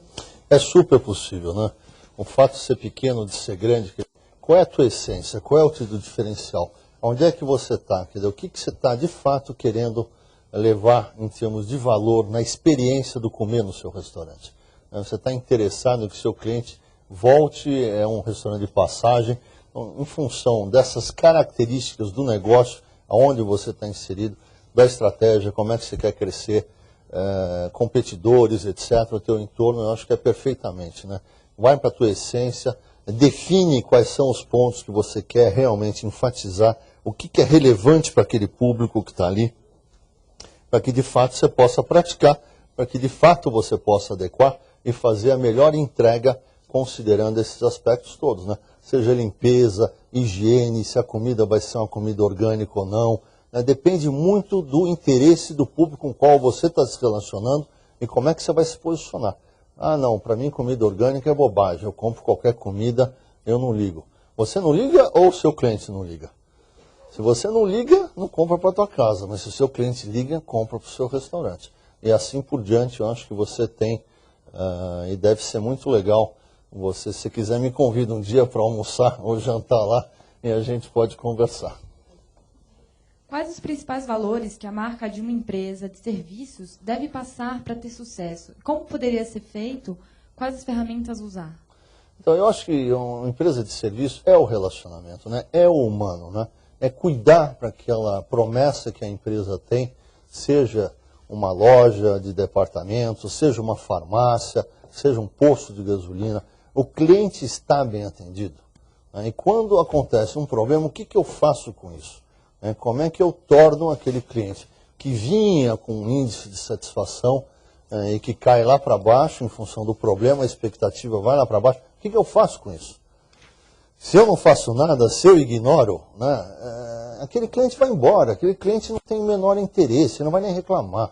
É super possível, né? O fato de ser pequeno, de ser grande, qual é a tua essência? Qual é o teu diferencial? Onde é que você está? O que você está, de fato, querendo levar em termos de valor na experiência do comer no seu restaurante? Você está interessado em que seu cliente volte, é um restaurante de passagem, então, em função dessas características do negócio, aonde você está inserido, da estratégia, como é que você quer crescer, competidores, etc., o teu entorno, eu acho que é perfeitamente, né? Vai para a tua essência, define quais são os pontos que você quer realmente enfatizar, o que é relevante para aquele público que está ali, para que de fato você possa praticar, para que de fato você possa adequar e fazer a melhor entrega considerando esses aspectos todos, né? Seja limpeza, higiene, se a comida vai ser uma comida orgânica ou não, né? Depende muito do interesse do público com o qual você está se relacionando e como é que você vai se posicionar. Não, para mim comida orgânica é bobagem, eu compro qualquer comida, eu não ligo. Você não liga ou o seu cliente não liga? Se você não liga, não compra para a tua casa, mas se o seu cliente liga, compra para o seu restaurante. E assim por diante, eu acho que você tem, e deve ser muito legal, se quiser me convida um dia para almoçar ou jantar lá e a gente pode conversar. Quais os principais valores que a marca de uma empresa de serviços deve passar para ter sucesso? Como poderia ser feito? Quais as ferramentas usar? Então, eu acho que uma empresa de serviço é o relacionamento, né? É o humano, né? É cuidar para que aquela promessa que a empresa tem, seja uma loja de departamento, seja uma farmácia, seja um posto de gasolina, o cliente está bem atendido, né? E quando acontece um problema, o que eu faço com isso? Como é que eu torno aquele cliente que vinha com um índice de satisfação e que cai lá para baixo em função do problema, a expectativa vai lá para baixo, o que eu faço com isso? Se eu não faço nada, se eu ignoro, né, aquele cliente vai embora, aquele cliente não tem o menor interesse, não vai nem reclamar.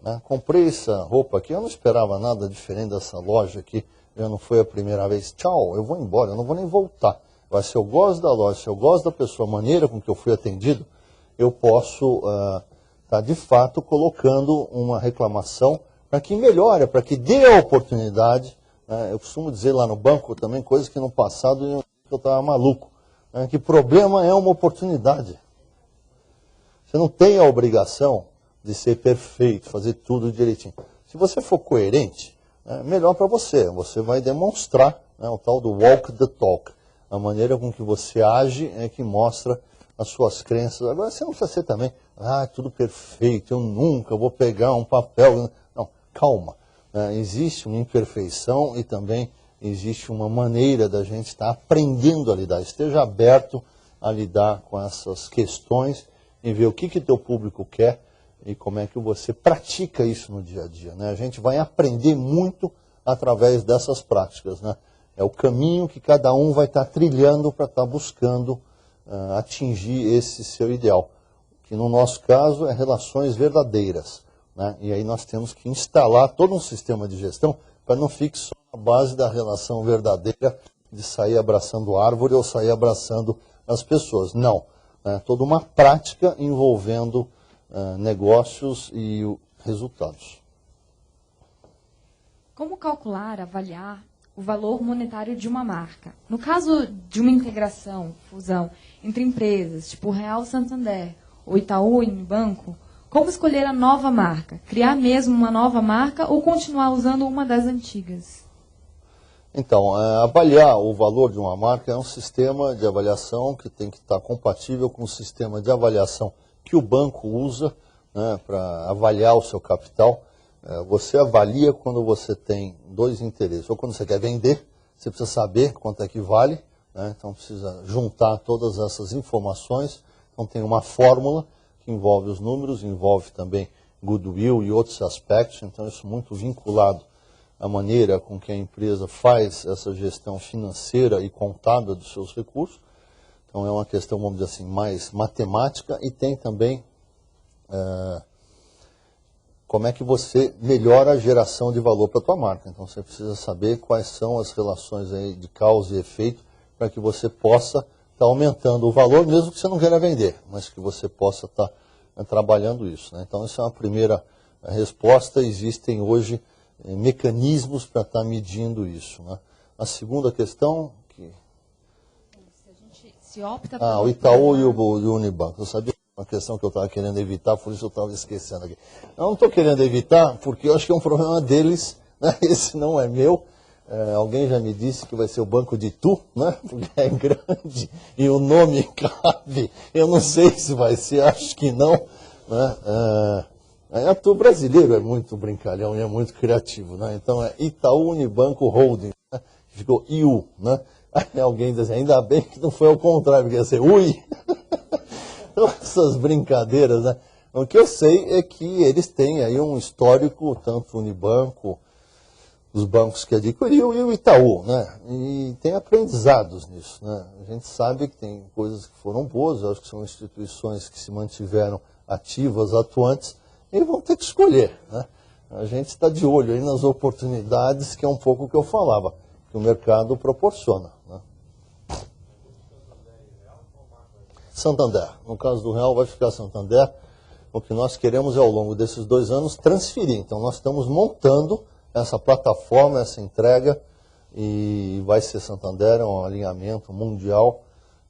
né? Comprei essa roupa aqui, eu não esperava nada diferente dessa loja aqui, já não foi a primeira vez. Tchau, eu vou embora, eu não vou nem voltar. Mas se eu gosto da loja, se eu gosto da pessoa, a maneira com que eu fui atendido, eu posso estar de fato colocando uma reclamação para que melhore, para que dê a oportunidade. Eu costumo dizer lá no banco também coisas que no passado eu estava maluco. Que problema é uma oportunidade. Você não tem a obrigação de ser perfeito, fazer tudo direitinho. Se você for coerente, melhor para você. Você vai demonstrar o tal do walk the talk. A maneira com que você age é que mostra as suas crenças. Agora você não precisa ser também, tudo perfeito, eu nunca vou pegar um papel. Não, calma. Existe uma imperfeição e também existe uma maneira da gente estar aprendendo a lidar. Esteja aberto a lidar com essas questões e ver o que teu público quer e como é que você pratica isso no dia a dia. A gente vai aprender muito através dessas práticas. É o caminho que cada um vai estar trilhando para estar buscando atingir esse seu ideal, que no nosso caso é relações verdadeiras. E aí nós temos que instalar todo um sistema de gestão para não ficar só na base da relação verdadeira de sair abraçando árvore ou sair abraçando as pessoas. Não. Toda uma prática envolvendo negócios e resultados. Como calcular, avaliar o valor monetário de uma marca? No caso de uma integração, fusão entre empresas, tipo Real Santander, ou Itaú e Unibanco, como escolher a nova marca? Criar mesmo uma nova marca ou continuar usando uma das antigas? Então, avaliar o valor de uma marca é um sistema de avaliação que tem que estar compatível com o sistema de avaliação que o banco usa para avaliar o seu capital. Você avalia quando você tem dois interesses. Ou quando você quer vender, você precisa saber quanto é que vale, então precisa juntar todas essas informações. Então tem uma fórmula que envolve os números, envolve também goodwill e outros aspectos. Então isso muito vinculado à maneira com que a empresa faz essa gestão financeira e contábil dos seus recursos. Então é uma questão, vamos dizer assim, mais matemática e tem também como é que você melhora a geração de valor para a tua marca. Então você precisa saber quais são as relações aí de causa e efeito para que você possa estar aumentando o valor, mesmo que você não queira vender, mas que você possa estar trabalhando isso. Então essa é uma primeira resposta. Existem hoje mecanismos para estar medindo isso. A segunda questão... Se opta o Itaú e o Unibanco. Eu sabia uma questão que eu estava querendo evitar, por isso eu estava esquecendo aqui. Eu não estou querendo evitar, porque eu acho que é um problema deles, esse não é meu. Alguém já me disse que vai ser o Banco de Tu, porque é grande e o nome cabe. Eu não sei se vai ser, acho que não. A Tu brasileiro é muito brincalhão e é muito criativo. Então é Itaú Unibanco Holding, ficou IU. Aí alguém diz assim, ainda bem que não foi ao contrário, porque ia ser UI. Então, essas brincadeiras, O que eu sei é que eles têm aí um histórico, tanto o Unibanco, os bancos que adquiriu e o Itaú, E tem aprendizados nisso, A gente sabe que tem coisas que foram boas, eu acho que são instituições que se mantiveram ativas, atuantes, e vão ter que escolher, A gente está de olho aí nas oportunidades, que é um pouco o que eu falava, que o mercado proporciona, Santander. No caso do Real vai ficar Santander. O que nós queremos é, ao longo desses 2 anos, transferir. Então nós estamos montando essa plataforma, essa entrega, e vai ser Santander, é um alinhamento mundial,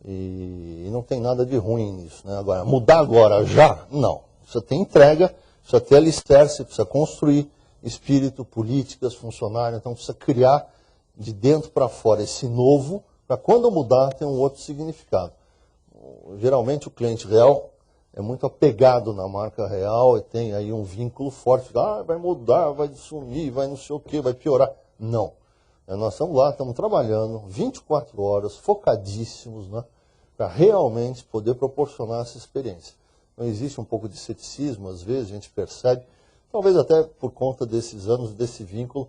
e não tem nada de ruim nisso. Agora, mudar agora, já? Não. Precisa ter entrega, precisa ter alicerce, precisa construir espírito, políticas, funcionários, então precisa criar de dentro para fora esse novo, para quando mudar ter um outro significado. Geralmente o cliente real é muito apegado na marca Real e tem aí um vínculo forte. Vai mudar, vai sumir, vai não sei o quê, vai piorar. Não. Nós estamos lá, estamos trabalhando 24 horas, focadíssimos, para realmente poder proporcionar essa experiência. Então existe um pouco de ceticismo, às vezes, a gente percebe, talvez até por conta desses anos, desse vínculo.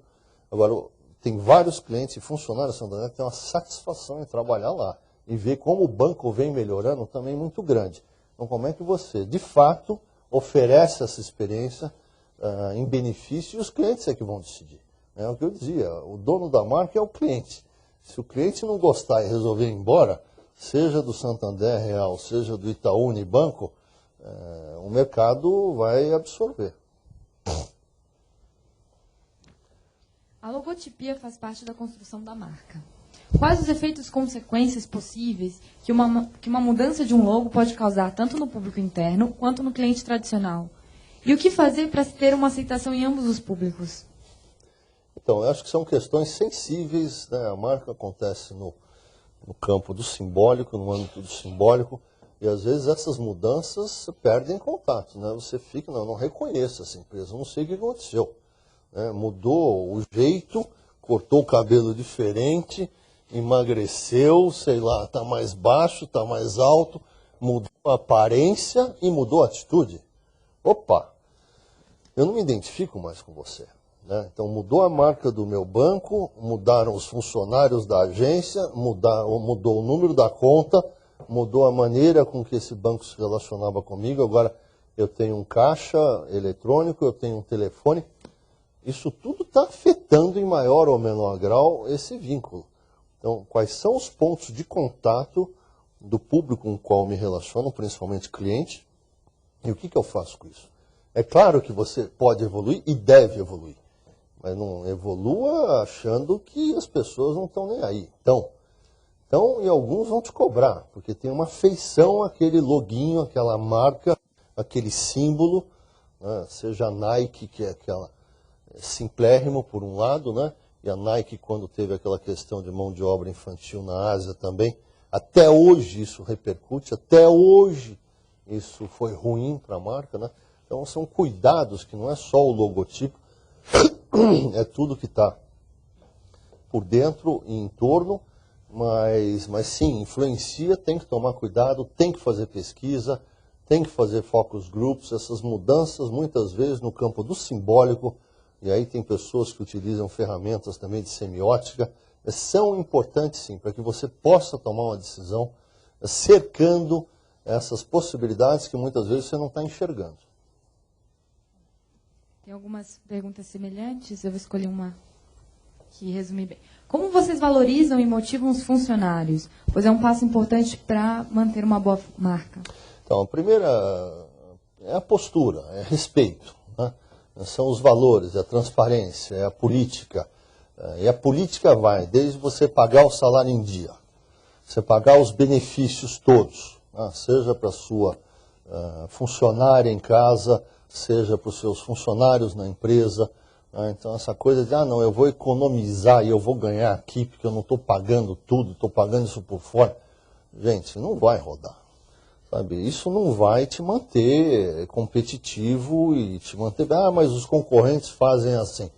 Agora, tem vários clientes e funcionários da Santander que têm uma satisfação em trabalhar lá. E ver como o banco vem melhorando também muito grande. Então, como é que você, de fato, oferece essa experiência em benefício e os clientes é que vão decidir. É o que eu dizia, o dono da marca é o cliente. Se o cliente não gostar e resolver ir embora, seja do Santander Real, seja do Itaú Unibanco, o mercado vai absorver. A logotipia faz parte da construção da marca. Quais os efeitos e consequências possíveis que uma mudança de um logo pode causar tanto no público interno quanto no cliente tradicional? E o que fazer para se ter uma aceitação em ambos os públicos? Então, eu acho que são questões sensíveis, né? A marca acontece no campo do simbólico, no âmbito do simbólico, e às vezes essas mudanças perdem contato, né? Você fica, não, eu não reconheço essa empresa, não sei o que aconteceu. Mudou o jeito, cortou o cabelo diferente, emagreceu, sei lá, está mais baixo, está mais alto, mudou a aparência e mudou a atitude. Opa, eu não me identifico mais com você. Né? Então mudou a marca do meu banco, mudaram os funcionários da agência, mudou o número da conta, mudou a maneira com que esse banco se relacionava comigo. Agora eu tenho um caixa eletrônico, eu tenho um telefone. Isso tudo está afetando em maior ou menor grau esse vínculo. Então, quais são os pontos de contato do público com o qual me relaciono, principalmente cliente, e o que eu faço com isso? É claro que você pode evoluir e deve evoluir, mas não evolua achando que as pessoas não estão nem aí. Então, e alguns vão te cobrar, porque tem uma feição àquele loginho, aquela marca, aquele símbolo, né? Seja a Nike, que é aquela simplérrimo por um lado, né? E a Nike, quando teve aquela questão de mão de obra infantil na Ásia também, até hoje isso repercute, até hoje isso foi ruim para a marca, né? Então são cuidados que não é só o logotipo, é tudo que está por dentro e em torno, mas sim, influencia, tem que tomar cuidado, tem que fazer pesquisa, tem que fazer focus groups, essas mudanças muitas vezes no campo do simbólico. E aí tem pessoas que utilizam ferramentas também de semiótica, são importantes sim, para que você possa tomar uma decisão cercando essas possibilidades que muitas vezes você não está enxergando. Tem algumas perguntas semelhantes, eu vou escolher uma que resume bem. Como vocês valorizam e motivam os funcionários? Pois é um passo importante para manter uma boa marca. Então, a primeira é a postura, é respeito, né? São os valores, é a transparência, é a política. E a política vai desde você pagar o salário em dia, você pagar os benefícios todos, né? Seja para a sua funcionária em casa, seja para os seus funcionários na empresa. Né? Então essa coisa de, não, eu vou economizar e eu vou ganhar aqui porque eu não estou pagando tudo, estou pagando isso por fora. Gente, não vai rodar. Sabe? Isso não vai te manter competitivo e te manter... mas os concorrentes fazem assim.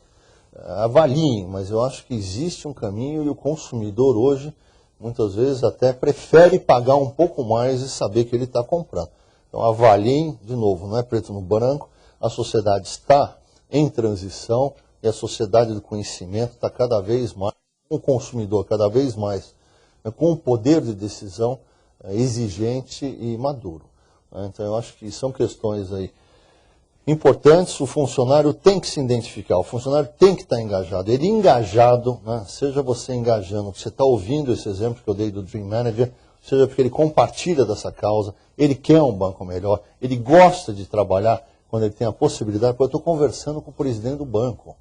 Avaliem, mas eu acho que existe um caminho e o consumidor hoje, muitas vezes, até prefere pagar um pouco mais e saber que ele está comprando. Então avaliem, de novo, não é preto no branco, a sociedade está em transição e a sociedade do conhecimento está cada vez mais, com o consumidor cada vez mais, com um poder de decisão exigente e maduro. Então eu acho que são questões aí importantes. O funcionário tem que se identificar, o funcionário tem que estar engajado. Ele engajado, né, seja você engajando, você está ouvindo esse exemplo que eu dei do Dream Manager, seja porque ele compartilha dessa causa, ele quer um banco melhor, ele gosta de trabalhar quando ele tem a possibilidade. Eu estou conversando com o presidente do banco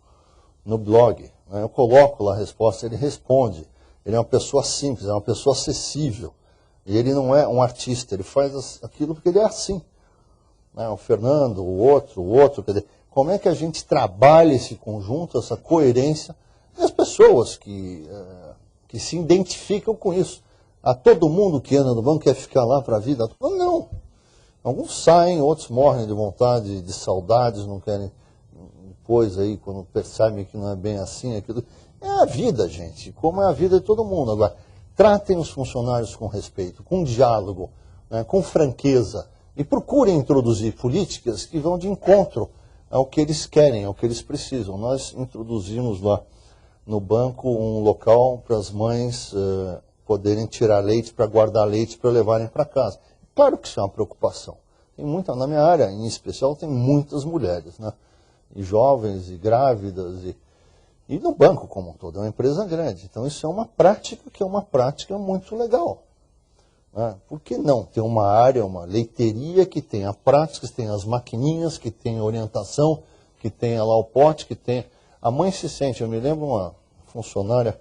no blog, né, eu coloco lá a resposta, ele responde. Ele é uma pessoa simples, é uma pessoa acessível. E ele não é um artista, ele faz aquilo porque ele é assim. Né? O Fernando, o outro, quer dizer, como é que a gente trabalha esse conjunto, essa coerência, e as pessoas que se identificam com isso. Todo mundo que anda no banco quer ficar lá para a vida? Não. Alguns saem, outros morrem de vontade, de saudades, não querem, depois aí, quando percebem que não é bem assim, aquilo. É a vida, gente, como é a vida de todo mundo. Agora, tratem os funcionários com respeito, com diálogo, né, com franqueza, e procurem introduzir políticas que vão de encontro ao que eles querem, ao que eles precisam. Nós introduzimos lá no banco um local para as mães poderem tirar leite, para guardar leite, para levarem para casa. Claro que isso é uma preocupação. Tem muita, na minha área em especial, tem muitas mulheres, né? e jovens, e grávidas, e no banco como um todo, é uma empresa grande. Então isso é uma prática que é uma prática muito legal. Né? Por que não ter uma área, uma leiteria que tenha práticas, que tenha as maquininhas, que tenha orientação, que tenha lá o pote, que tenha... A mãe se sente, eu me lembro uma funcionária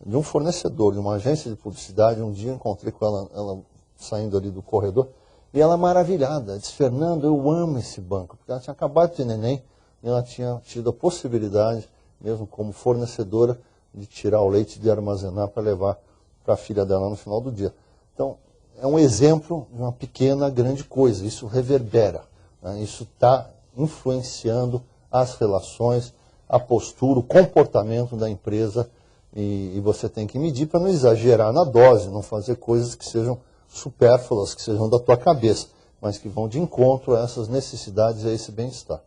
de um fornecedor, de uma agência de publicidade, um dia eu encontrei com ela saindo ali do corredor, e ela maravilhada, disse, Fernando, eu amo esse banco, porque ela tinha acabado de ter neném, e ela tinha tido a possibilidade, mesmo como fornecedora, de tirar o leite, de armazenar para levar para a filha dela no final do dia. Então, é um exemplo de uma pequena, grande coisa, isso reverbera, né? Isso está influenciando as relações, a postura, o comportamento da empresa, e você tem que medir para não exagerar na dose, não fazer coisas que sejam supérfluas, que sejam da tua cabeça, mas que vão de encontro a essas necessidades e a esse bem-estar.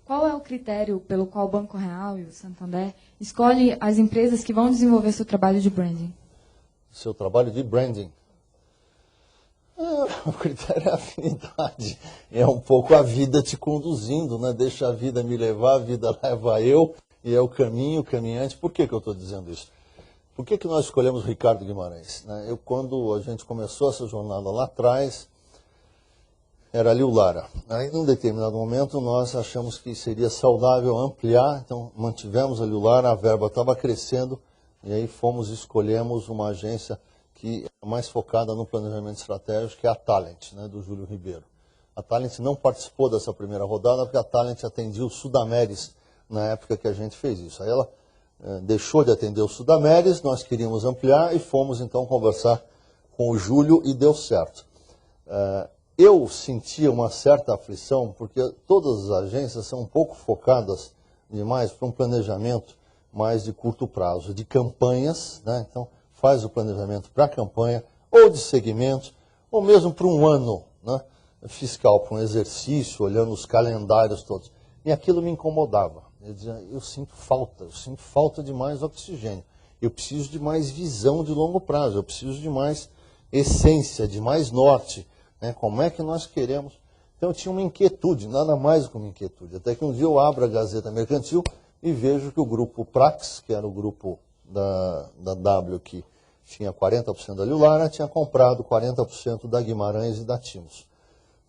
Qual é o critério pelo qual o Banco Real e o Santander escolhe as empresas que vão desenvolver seu trabalho de branding? Seu trabalho de branding? O critério é a afinidade, é um pouco a vida te conduzindo, né? Deixa a vida me levar, a vida leva eu, e é o caminho, o caminhante. Por que eu estou dizendo isso? Por que nós escolhemos Ricardo Guimarães? Quando a gente começou essa jornada lá atrás, era Liu Lara. Aí, num determinado momento, nós achamos que seria saudável ampliar, então mantivemos a Liu Lara, a verba estava crescendo, e aí escolhemos uma agência que é mais focada no planejamento estratégico, que é a Talent, né, do Júlio Ribeiro. A Talent não participou dessa primeira rodada, porque a Talent atendia o Sudameris na época que a gente fez isso. Aí ela deixou de atender o Sudameris, nós queríamos ampliar e fomos então conversar com o Júlio e deu certo. Eu sentia uma certa aflição, porque todas as agências são um pouco focadas demais para um planejamento mais de curto prazo, de campanhas, né? Então faz o planejamento para a campanha, ou de segmentos, ou mesmo para um ano, né, fiscal, para um exercício, olhando os calendários todos. E aquilo me incomodava. Eu dizia, eu sinto falta de mais oxigênio, eu preciso de mais visão de longo prazo, eu preciso de mais essência, de mais norte, né? Como é que nós queremos? Então eu tinha uma inquietude, nada mais do que uma inquietude, até que um dia eu abro a Gazeta Mercantil e vejo que o grupo Prax, que era o grupo da W, que tinha 40% da Liu Lara, tinha comprado 40% da Guimarães e da Timos.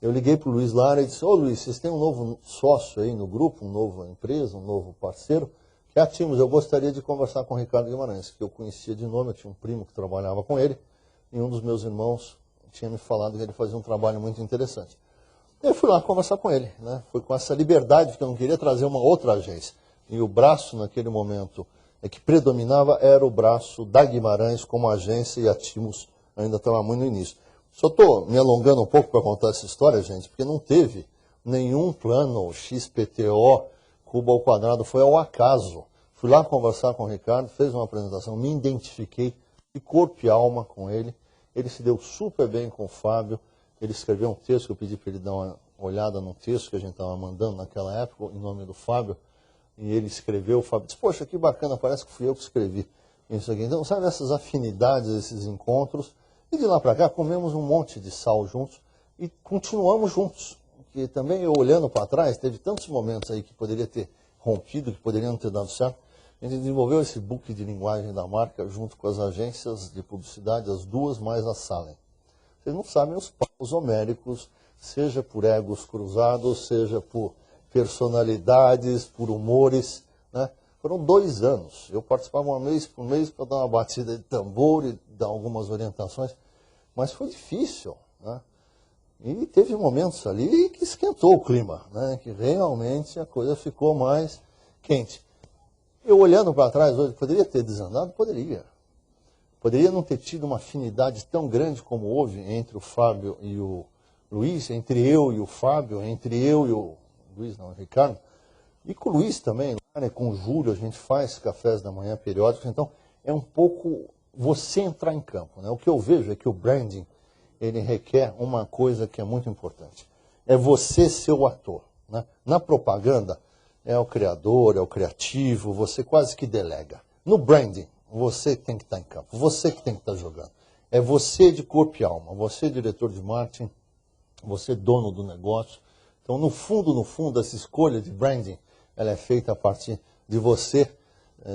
Eu liguei para o Luiz Lara e disse, ô Luiz, vocês têm um novo sócio aí no grupo, uma nova empresa, um novo parceiro, que é a Timos. Eu gostaria de conversar com o Ricardo Guimarães, que eu conhecia de nome, eu tinha um primo que trabalhava com ele, e um dos meus irmãos tinha me falado que ele fazia um trabalho muito interessante. Eu fui lá conversar com ele, né? Fui com essa liberdade, porque eu não queria trazer uma outra agência. E o braço, naquele momento, que predominava era o braço da Guimarães como agência, e a Timos ainda estava muito no início. Só estou me alongando um pouco para contar essa história, gente, porque não teve nenhum plano XPTO, cubo ao quadrado, foi ao acaso. Fui lá conversar com o Ricardo, fez uma apresentação, me identifiquei de corpo e alma com ele. Ele se deu super bem com o Fábio, ele escreveu um texto, que eu pedi para ele dar uma olhada no texto que a gente estava mandando naquela época, em nome do Fábio, e ele escreveu, o Fábio disse, poxa, que bacana, parece que fui eu que escrevi isso aqui. Então, sabe, essas afinidades, esses encontros, e de lá para cá comemos um monte de sal juntos e continuamos juntos. Porque também eu olhando para trás, teve tantos momentos aí que poderia ter rompido, que poderiam ter dado certo. A gente desenvolveu esse book de linguagem da marca junto com as agências de publicidade, as duas mais a Salem. Vocês não sabem os papos homéricos, seja por egos cruzados, seja por personalidades, por humores, né? Foram 2 anos. Eu participava uma vez por mês para dar uma batida de tambor e dar algumas orientações, mas foi difícil, né? E teve momentos ali que esquentou o clima, né? Que realmente a coisa ficou mais quente. Eu olhando para trás hoje, poderia ter desandado? Poderia. Poderia não ter tido uma afinidade tão grande como houve entre o Fábio e o Luiz, entre eu e o Fábio, entre eu e o Luiz, não, o Ricardo, e com o Luiz também, né, com o Júlio, a gente faz cafés da manhã periódicos, então é um pouco você entrar em campo, né? O que eu vejo é que o branding, ele requer uma coisa que é muito importante, é você ser o ator, né? Na propaganda, é o criador, é o criativo, você quase que delega. No branding, você tem que estar em campo, você que tem que estar jogando. É você de corpo e alma, você diretor de marketing, você dono do negócio. Então, no fundo, essa escolha de branding, ela é feita a partir de você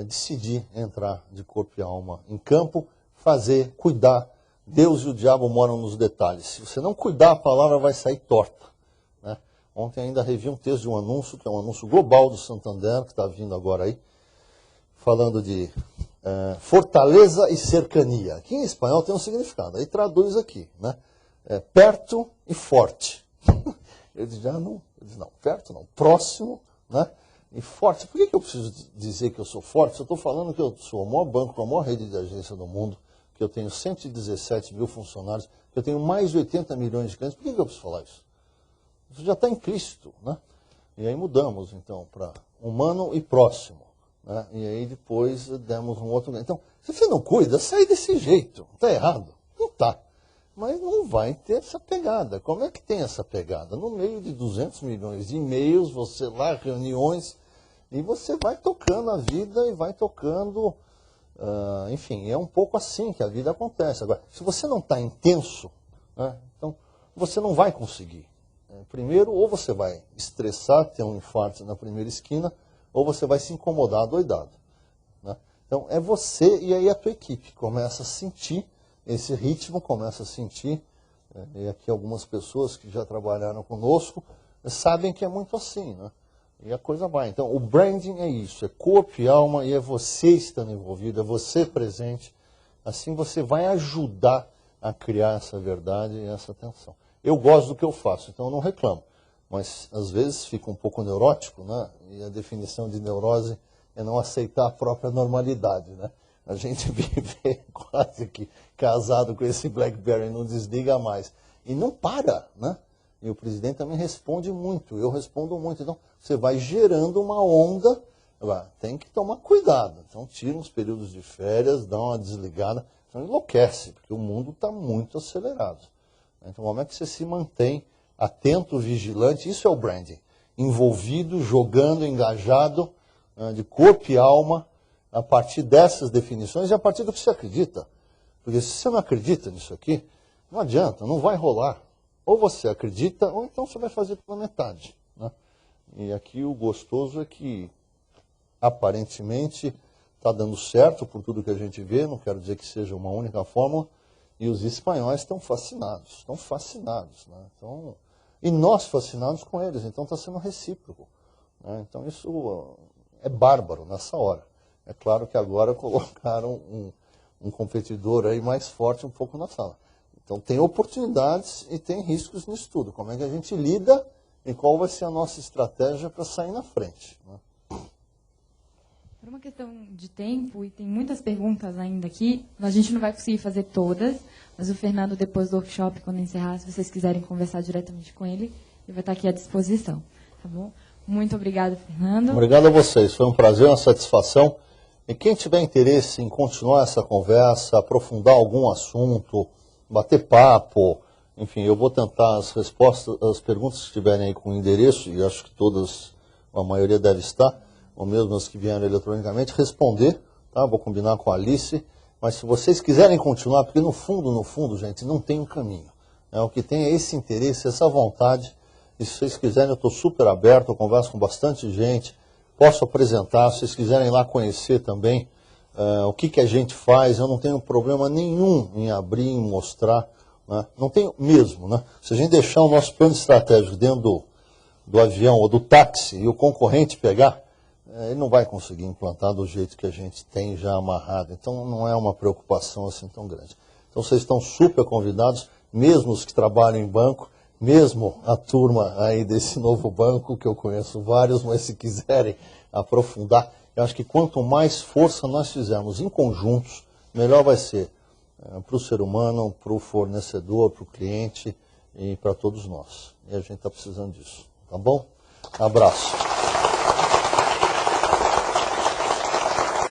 decidir entrar de corpo e alma em campo, fazer, cuidar. Deus e o diabo moram nos detalhes. Se você não cuidar, a palavra vai sair torta. Né? Ontem ainda revi um texto de um anúncio, que é um anúncio global do Santander, que está vindo agora aí, falando de fortaleza e cercania. Aqui em espanhol tem um significado, aí traduz aqui, né? Perto e forte. Eu disse, não, perto não, próximo, né? E forte. Por que eu preciso dizer que eu sou forte? Se eu estou falando que eu sou o maior banco, a maior rede de agência do mundo, que eu tenho 117 mil funcionários, que eu tenho mais de 80 milhões de clientes, por que eu preciso falar isso? Isso já está implícito, né? E aí mudamos, então, para humano e próximo. Né? E aí depois demos um outro... Então, se você não cuida, sai desse jeito. Está errado? Não está. Mas não vai ter essa pegada. Como é que tem essa pegada? No meio de 200 milhões de e-mails, você lá, reuniões, e você vai tocando a vida e vai tocando... enfim, é um pouco assim que a vida acontece. Agora, se você não está intenso, né, então você não vai conseguir. Primeiro, ou você vai estressar, ter um infarto na primeira esquina, ou você vai se incomodar doidado. Né? Então, é você e aí a tua equipe começa a sentir esse ritmo, começa a sentir, e aqui algumas pessoas que já trabalharam conosco sabem que é muito assim, né? E a coisa vai. Então, o branding é isso, é corpo e alma, e é você estando envolvido, é você presente. Assim você vai ajudar a criar essa verdade e essa atenção. Eu gosto do que eu faço, então eu não reclamo. Mas, às vezes, fica um pouco neurótico, né? E a definição de neurose é não aceitar a própria normalidade, né? A gente vive quase que casado com esse BlackBerry, não desliga mais. E não para, né? E o presidente também responde muito, eu respondo muito. Então, você vai gerando uma onda, tem que tomar cuidado. Então, tira uns períodos de férias, dá uma desligada, então enlouquece, porque o mundo está muito acelerado. Então, como é que você se mantém atento, vigilante? Isso é o branding. Envolvido, jogando, engajado, de corpo e alma, a partir dessas definições e a partir do que você acredita. Porque se você não acredita nisso aqui, não adianta, não vai rolar. Ou você acredita, ou então você vai fazer pela metade. Né? E aqui o gostoso é que, aparentemente, está dando certo por tudo que a gente vê, não quero dizer que seja uma única fórmula, e os espanhóis estão fascinados. Né? Então, e nós fascinados com eles, então está sendo recíproco. Né? Então isso é bárbaro nessa hora. É claro que agora colocaram um competidor aí mais forte um pouco na sala. Então tem oportunidades e tem riscos nisso tudo. Como é que a gente lida e qual vai ser a nossa estratégia para sair na frente. Né? Por uma questão de tempo, e tem muitas perguntas ainda aqui, a gente não vai conseguir fazer todas, mas o Fernando, depois do workshop, quando encerrar, se vocês quiserem conversar diretamente com ele, ele vai estar aqui à disposição. Tá bom? Muito obrigada, Fernando. Obrigado a vocês. Foi um prazer, uma satisfação. E quem tiver interesse em continuar essa conversa, aprofundar algum assunto, bater papo, enfim, eu vou tentar as respostas, as perguntas que estiverem aí com o endereço, e acho que todas, a maioria deve estar, ou mesmo as que vieram eletronicamente, responder, tá? Vou combinar com a Alice, mas se vocês quiserem continuar, porque no fundo, gente, não tem um caminho. Né? O que tem é esse interesse, essa vontade, e se vocês quiserem, eu estou super aberto, eu converso com bastante gente, posso apresentar, se vocês quiserem ir lá conhecer também o que a gente faz, eu não tenho problema nenhum em abrir, em mostrar, né? Não tenho mesmo. Né? Se a gente deixar o nosso plano estratégico dentro do avião ou do táxi e o concorrente pegar, ele não vai conseguir implantar do jeito que a gente tem já amarrado. Então não é uma preocupação assim tão grande. Então vocês estão super convidados, mesmo os que trabalham em banco, mesmo a turma aí desse novo banco, que eu conheço vários, mas se quiserem aprofundar, eu acho que quanto mais força nós fizermos em conjuntos, melhor vai ser para o ser humano, para o fornecedor, para o cliente e para todos nós. E a gente está precisando disso. Tá bom? Abraço.